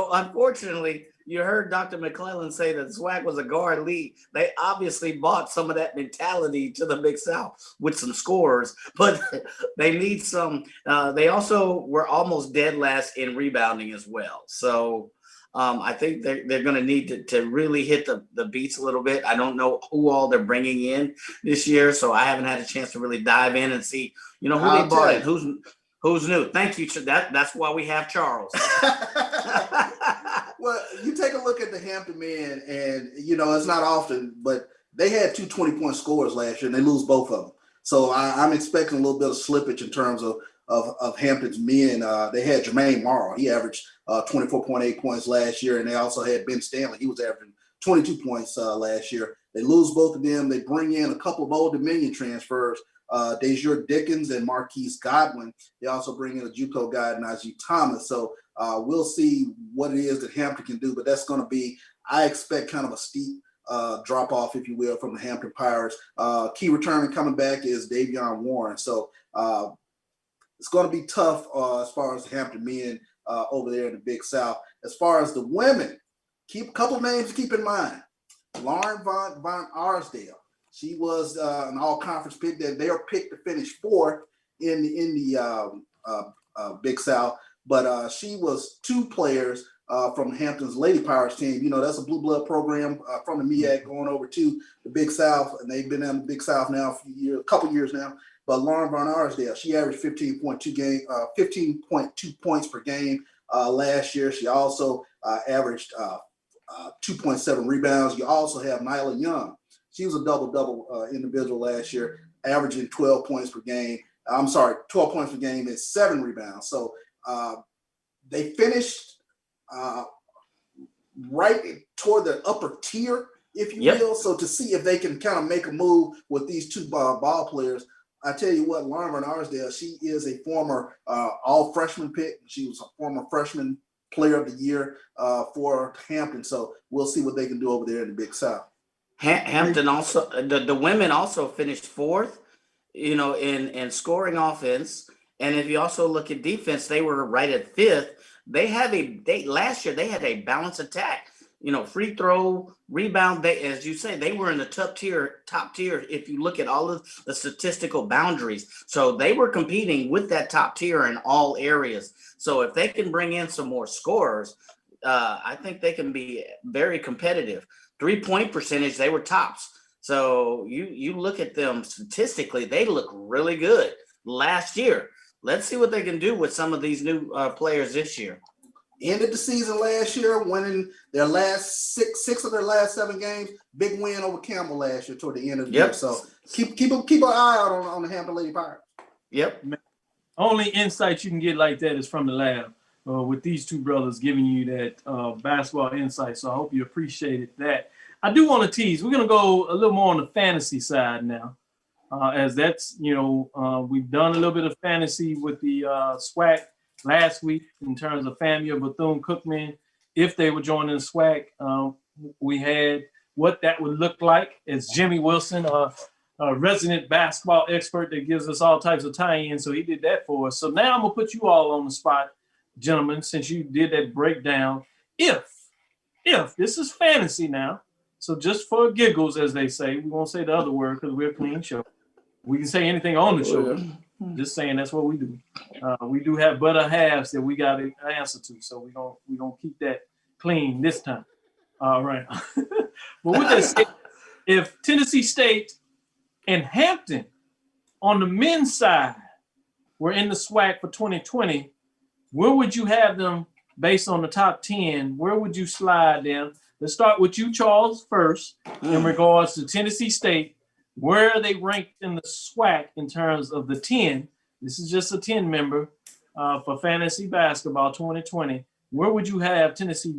unfortunately, you heard Dr. McClellan say that SWAC was a guard league. They obviously bought some of that mentality to the Big South with some scores, but they need some. They also were almost dead last in rebounding as well. So I think they're going to need to really hit the beats a little bit. I don't know who all they're bringing in this year, so I haven't had a chance to really dive in and see, who they bought and who's new. Thank you. That's why we have Charles. Well, you take a look at the Hampton men, and it's not often, but they had two 20-point scores last year, and they lose both of them. So I'm expecting a little bit of slippage in terms of Hampton's men. They had Jermaine Morrow. He averaged 24.8 points last year, and they also had Ben Stanley. He was averaging 22 points last year. They lose both of them. They bring in a couple of Old Dominion transfers, Dejour Dickens and Marquise Godwin. They also bring in a JUCO guy, Najee Thomas. So we'll see what it is that Hampton can do, but that's going to be, I expect, kind of a steep drop off, if you will, from the Hampton Pirates. Key returning coming back is Davion Warren. So it's going to be tough as far as the Hampton men over there in the Big South. As far as the women, keep a couple names to keep in mind. Lauren Von Arsdale. She was an all-conference pick. They are picked to finish fourth in the Big South, but she was two players from Hampton's Lady Pirates team. That's a blue blood program from the MEAC going over to the Big South, and they've been in the Big South now for a couple years now. But Lauren Von Arsdale, she averaged 15.2 points per game last year. She also averaged 2.7 rebounds. You also have Nyla Young. She was a double-double individual last year, averaging 12 points per game. 12 points per game and 7 rebounds. So they finished right toward the upper tier, if you will. So to see if they can kind of make a move with these two ball players, I tell you what, Lauren Von Arsdale, she is a former all-freshman pick. She was a former freshman player of the year for Hampton. So we'll see what they can do over there in the Big South. Hampton also, the women also finished fourth, in scoring offense. And if you also look at defense, they were right at fifth. Last year they had a balanced attack, free throw, rebound. As you say, they were in the top tier. If you look at all of the statistical boundaries, so they were competing with that top tier in all areas. So if they can bring in some more scorers, I think they can be very competitive. 3-point percentage, they were tops. So you look at them statistically, they look really good last year. Let's see what they can do with some of these new players this year. Ended the season last year, winning their last six of their last 7 games. Big win over Campbell last year toward the end of the year. So keep an eye out on the Hampton Lady Pirates. Yep. Only insight you can get like that is from the lab. With these two brothers giving you that basketball insight. So I hope you appreciated that. I do want to tease. We're going to go a little more on the fantasy side now, as that's, we've done a little bit of fantasy with the SWAC last week in terms of FAMU, Bethune-Cookman. If they were joining the SWAC, we had what that would look like as Jimmy Wilson, a resident basketball expert that gives us all types of tie-ins. So he did that for us. So now I'm going to put you all on the spot, gentlemen, since you did that breakdown. If this is fantasy now, so just for giggles, as they say, we won't say the other word because we're a clean show. We can say anything on the show. Just saying that's what we do. We do have better halves that we got to answer to, so we gonna keep that clean this time. All right. But with that said, if Tennessee State and Hampton on the men's side were in the SWAC for 2020, where would you have them based on the top 10? Where would you slide them? Let's start with you, Charles, first, in regards to Tennessee State. Where are they ranked in the SWAC in terms of the 10? This is just a 10 member for fantasy basketball 2020. Where would you have Tennessee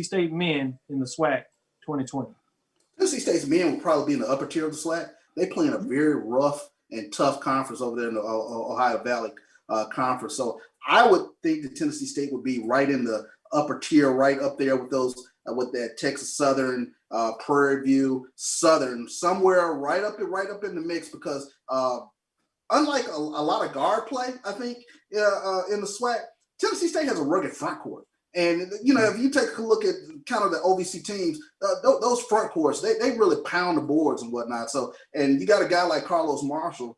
State men in the SWAC 2020? Tennessee State's men will probably be in the upper tier of the SWAC. They play in a very rough and tough conference over there in the Ohio Valley Conference. So I would think that Tennessee State would be right in the upper tier, right up there with those, with that Texas Southern, Prairie View, Southern, somewhere right up in the mix, because unlike a lot of guard play, I think in the SWAC, Tennessee State has a rugged front court. And, if you take a look at kind of the OVC teams, those front courts, they really pound the boards and whatnot. So, and you got a guy like Carlos Marshall.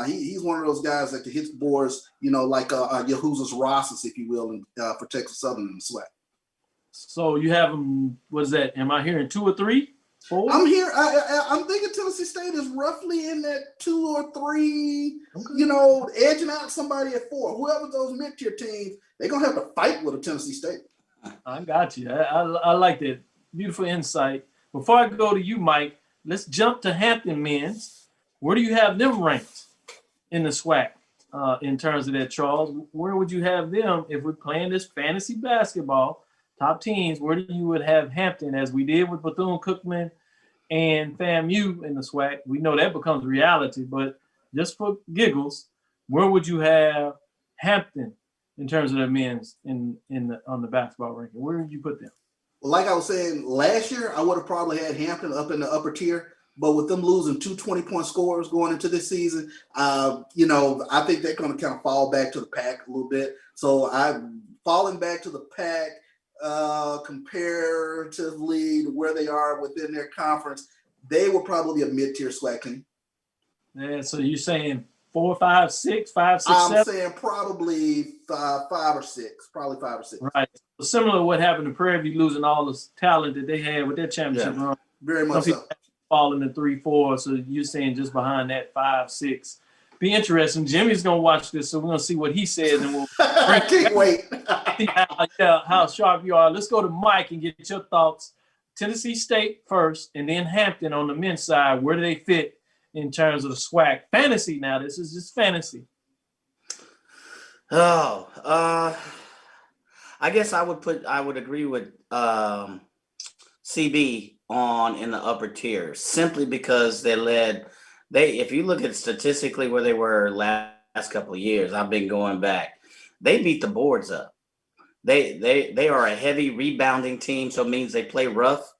He's one of those guys that can hit the boards, like Yahuza's Rosas, if you will, for Texas Southern in the SWAC. So you have them, what is that? Am I hearing 2 or 3? 4? I'm thinking Tennessee State is roughly in that 2 or 3, edging out somebody at 4. Whoever those mid-tier teams, they're going to have to fight with a Tennessee State. I got you. I like that. Beautiful insight. Before I go to you, Mike, let's jump to Hampton men's. Where do you have them ranked in the SWAC in terms of that, Charles? Where would you have them if we're playing this fantasy basketball, top teams? Where do you would have Hampton, as we did with Bethune-Cookman and FAMU in the SWAC? We know that becomes reality, but just for giggles, where would you have Hampton in terms of their men's on the basketball ranking? Where would you put them? Well, like I was saying, last year, I would have probably had Hampton up in the upper tier, but with them losing 2 20-point scorers going into this season, I think they're going to kind of fall back to the pack a little bit. So I'm falling back to the pack comparatively to where they are within their conference. They will probably be a mid-tier SWAC team. Yeah, so you're saying 4, 5, 6, 5, 6, I'm 7? saying probably five or six. Right. So similar to what happened to Prairie View, losing all the talent that they had with their championship run. Very much so. Falling to 3, 4. So you're saying just behind that 5, 6. Be interesting. Jimmy's gonna watch this, so we're gonna see what he says, and we'll I can't wait. see how sharp you are. Let's go to Mike and get your thoughts. Tennessee State first, and then Hampton on the men's side. Where do they fit in terms of the SWAC? Fantasy now. This is just fantasy. I guess I would agree with CB in the upper tier, simply because if you look at statistically where they were last couple of years, I've been going back, they beat the boards up. They are a heavy rebounding team, so it means they play rough.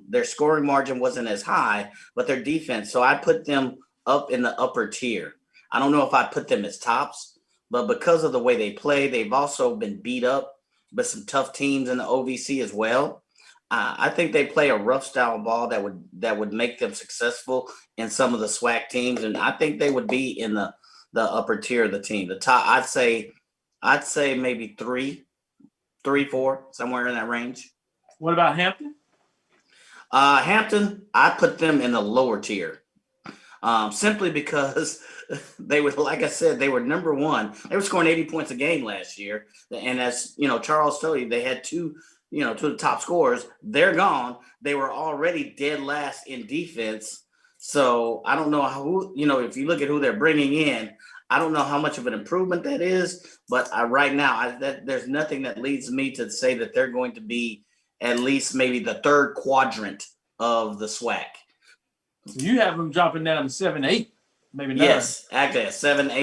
Their scoring margin wasn't as high, but their defense. So I put them up in the upper tier. I don't know if I put them as tops, but because of the way they play, they've also been beat up by some tough teams in the OVC as well. I think they play a rough style ball that would make them successful in some of the SWAC teams, and I think they would be in the upper tier of the team. The top, I'd say maybe 3, 4, somewhere in that range. What about Hampton? Hampton, I put them in the lower tier, simply because they were, like I said, they were number one. They were scoring 80 points a game last year, and as Charles told you, they had two of the top scorers. They're gone. They were already dead last in defense. So I don't know if you look at who they're bringing in, I don't know how much of an improvement that is, but right now, there's nothing that leads me to say that they're going to be at least maybe the third quadrant of the SWAC. So you have them dropping down to 7, 8, maybe 9. Yes, actually at 7, 8.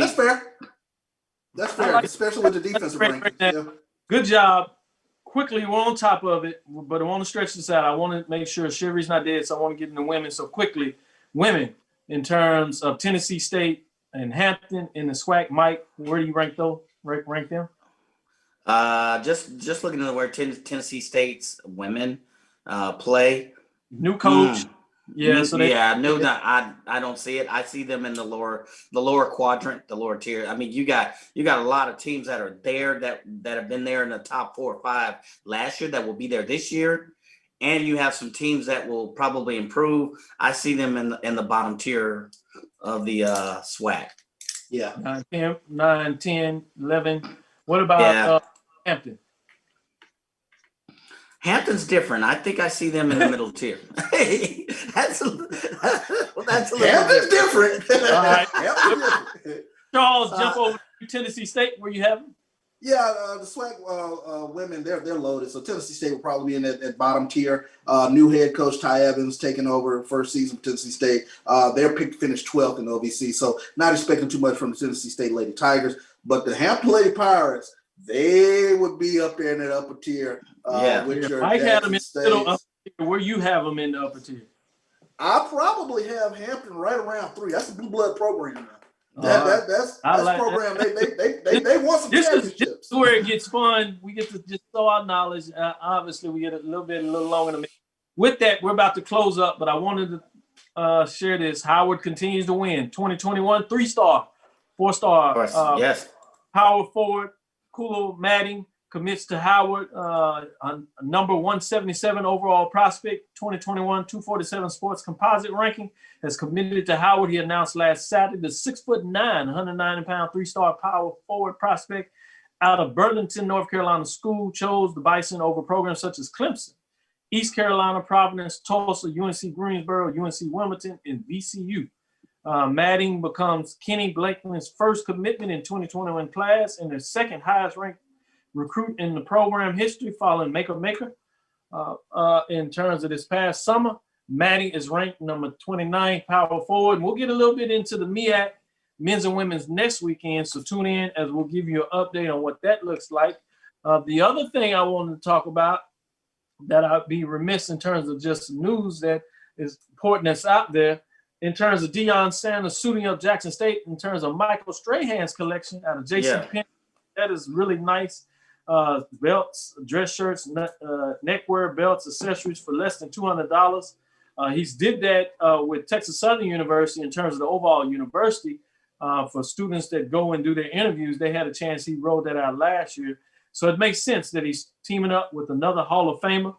That's fair, especially with the defensive rankings. Yeah. Good job. Quickly, we're on top of it, but I want to stretch this out. I want to make sure Sherry's not dead, so I want to get into women. So quickly, women, in terms of Tennessee State and Hampton in the SWAC. Mike, where do you rank them? Just looking at where Tennessee State's women play. New coach. I don't see it. I see them in the lower quadrant, the lower tier. I mean, you got a lot of teams that are there that have been there in the top 4 or 5 last year that will be there this year, and you have some teams that will probably improve. I see them in the bottom tier of the SWAC. Yeah. 9, 10, 11. What about Hampton? Hampton's different. I think I see them in the middle tier. That's a little Hampton's different. All right. Charles, jump over to Tennessee State. Where you have them? Yeah, the SWAC women, they're loaded. So Tennessee State will probably be in that bottom tier. New head coach Ty Evans taking over first season for Tennessee State. They're picked to finish 12th in the OVC, so not expecting too much from the Tennessee State Lady Tigers. But the Hampton Lady Pirates, they would be up there in that upper tier. With your Mike had them in the middle upper tier. Where you have them in the upper tier? I probably have Hampton right around 3. That's a blue blood program now. That's program. They want some championships. This is where it gets fun. We get to just throw our knowledge. Obviously, we get a little longer than me. With that, we're about to close up, but I wanted to share this. Howard continues to win. 2021, 3-star, 4-star. Yes. Power forward, Kulo Madding commits to Howard, number 177 overall prospect, 2021 247 sports composite ranking, has committed to Howard. He announced last Saturday the 6'9", 190-pound 3-star power forward prospect out of Burlington, North Carolina school chose the Bison over programs such as Clemson, East Carolina, Providence, Tulsa, UNC Greensboro, UNC Wilmington, and VCU. Madding becomes Kenny Blakeman's first commitment in 2021 class and the second highest ranked recruit in the program history, following Maker. In terms of this past summer, Madding is ranked number 29 power forward. And we'll get a little bit into the MEAC men's and women's next weekend, so tune in as we'll give you an update on what that looks like. The other thing I wanted to talk about that I'd be remiss in terms of just news that is important that's out there, in terms of Deion Sanders suiting up Jackson State, in terms of Michael Strahan's collection out of JC Penney. That is really nice. Belts, dress shirts, neckwear, belts, accessories for less than $200. He's did that with Texas Southern University in terms of the overall university. For students that go and do their interviews, they had a chance. He rolled that out last year. So it makes sense that he's teaming up with another Hall of Famer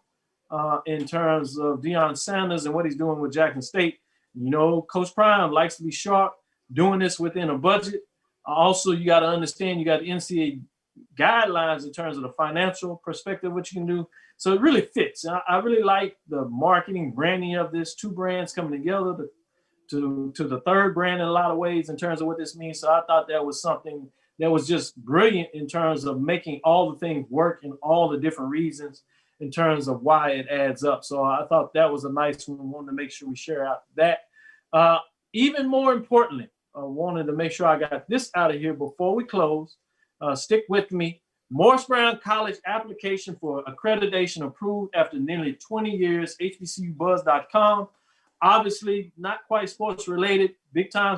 in terms of Deion Sanders and what he's doing with Jackson State. You know, Coach Prime likes to be sharp, doing this within a budget. Also, you got to understand, you got the NCAA guidelines in terms of the financial perspective, what you can do. So it really fits. I really like the marketing, branding of this, two brands coming together to the third brand in a lot of ways in terms of what this means. So I thought that was something that was just brilliant in terms of making all the things work and all the different reasons in terms of why it adds up. So I thought that was a nice one. Wanted to make sure we share out that. Even more importantly, I wanted to make sure I got this out of here before we close. Stick with me. Morris Brown College application for accreditation approved after nearly 20 years, HBCUBuzz.com. Obviously, not quite sports related, big time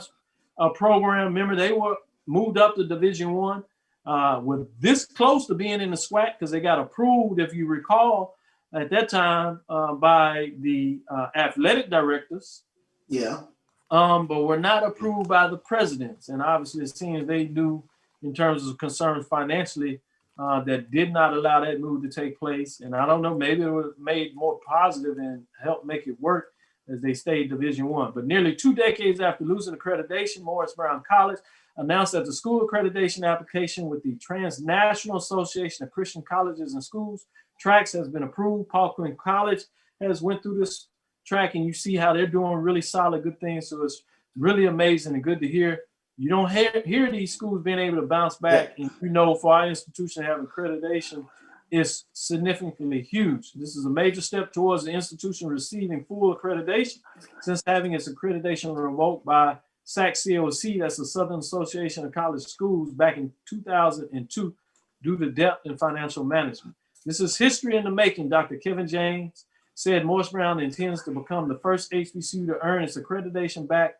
program. Remember, they were moved up to Division I. With this close to being in the SWAC because they got approved, if you recall, at that time by the athletic directors. Yeah. But were not approved by the presidents. And obviously, it seems they do in terms of concerns financially that did not allow that move to take place. And I don't know, maybe it was made more positive and helped make it work as they stayed Division I. But nearly 2 decades after losing accreditation, Morris Brown College announced that the school accreditation application with the Transnational Association of Christian Colleges and Schools tracks has been approved. Paul Quinn College has went through this track, and you see how they're doing really solid, good things. So it's really amazing and good to hear. You don't hear these schools being able to bounce back. And you know, for our institution to have accreditation is significantly huge. This is a major step towards the institution receiving full accreditation since having its accreditation revoked by SAC-COC, that's the Southern Association of College Schools, back in 2002 due to debt and financial management. This is history in the making. Dr. Kevin James said Morris Brown intends to become the first HBCU to earn its accreditation back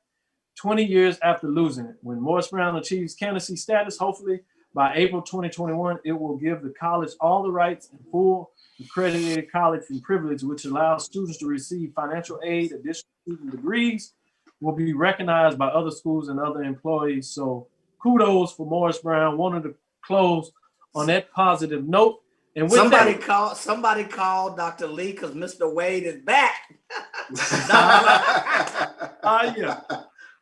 20 years after losing it. When Morris Brown achieves candidacy status, hopefully by April 2021, it will give the college all the rights and full accredited college and privilege, which allows students to receive financial aid, additional student degrees, will be recognized by other schools and other employees. So kudos for Morris Brown. Wanted to close on that positive note. And with somebody called Dr. Lee because Mr. Wade is back. Yeah.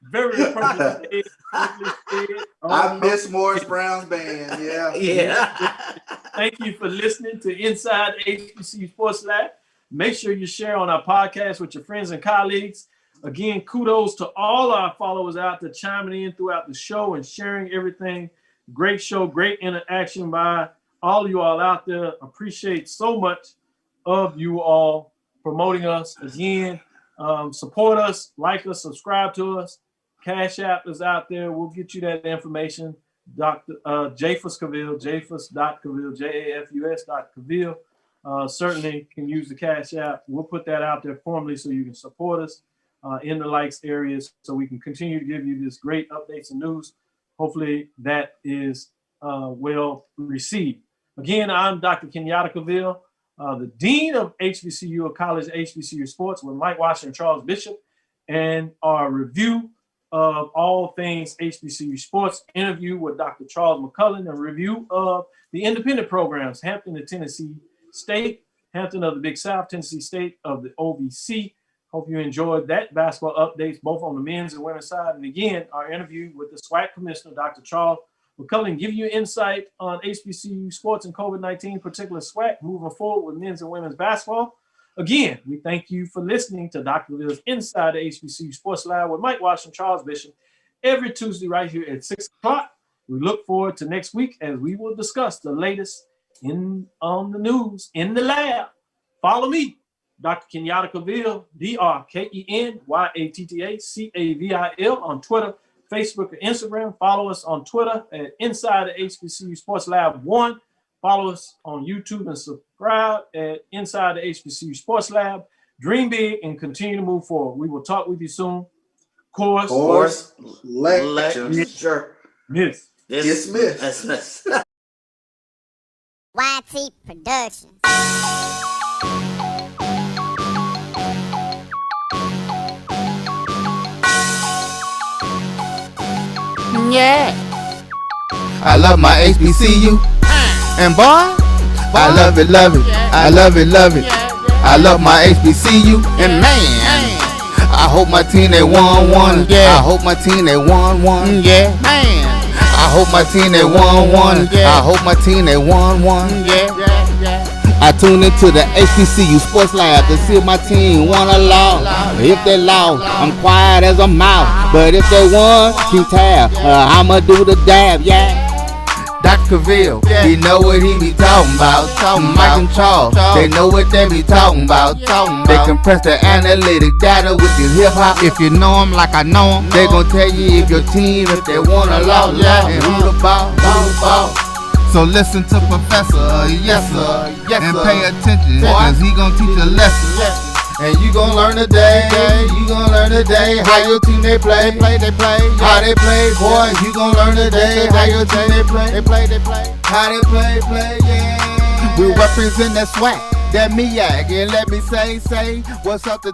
Very appropriate. I miss Morris Brown's band. Yeah. Thank you for listening to Inside HBCU Sports Lab. Make sure you share on our podcast with your friends and colleagues. Again, kudos to all our followers out there chiming in throughout the show and sharing everything. Great show, great interaction by all of you all out there. Appreciate so much of you all promoting us. Again, support us, like us, subscribe to us. Cash App is out there. We'll get you that information. Dr. Jafus Cavil, Jafus.Cavil, JAFUS.Cavil. Certainly can use the Cash App. We'll put that out there formally so you can support us in the likes areas so we can continue to give you this great updates and news. Hopefully that is well received. Again, I'm Dr. Kenyatta Cavil, the Dean of HBCU of College HBCU Sports with Mike Washington, Charles Bishop, and our review of all things HBCU sports, interview with Dr. Charles McCullen, a review of the independent programs, Hampton of Tennessee State, Hampton of the Big South, Tennessee State of the OVC. Hope you enjoyed that basketball updates, both on the men's and women's side. And again, our interview with the SWAC Commissioner, Dr. Charles We're coming and give you insight on HBCU sports and COVID-19, particular SWAC, moving forward with men's and women's basketball. Again, we thank you for listening to Dr. Cavill's Inside the HBCU Sports Lab with Mike Washington, Charles Bishop, every Tuesday right here at 6 o'clock. We look forward to next week as we will discuss the latest on the news in the lab. Follow me, Dr. Kenyatta Cavil, DrKenyattaCavil on Twitter, Facebook, and Instagram. Follow us on Twitter at Inside the HBCU Sports Lab 1. Follow us on YouTube and subscribe at Inside the HBCU Sports Lab. Dream big and continue to move forward. We will talk with you soon. Course lecture. Dismiss. YT Productions. Yeah. I love my HBCU. And boy, I love it, love it. I love it, love it. I love my HBCU. And man, I hope my team they won. Yeah. I hope my team they won. Yeah. Man, I hope my team they won. Yeah. I hope my team they won. Yeah. I tune into the HBCU Sports Lab to see if my team won or lost. If they lost, I'm quiet as a mouse. But if they won, keep tab. I'ma do the dab, yeah. Dr. Cavil, he know what he be talking about. Mike and Charles, they know what they be talking about. They compress the analytic data with this hip hop. If you know them like I know them, they gon' tell you if your team, if they won or lost, and who the ball. So listen to Professor, yes sir, and pay attention, cause he gon' teach a lesson. And you gon' learn today, how your team they play, how they play, boy. You gon' learn today, how your team they play, how they play, yeah. We represent that SWAC, that MEAC, and let me say, what's up to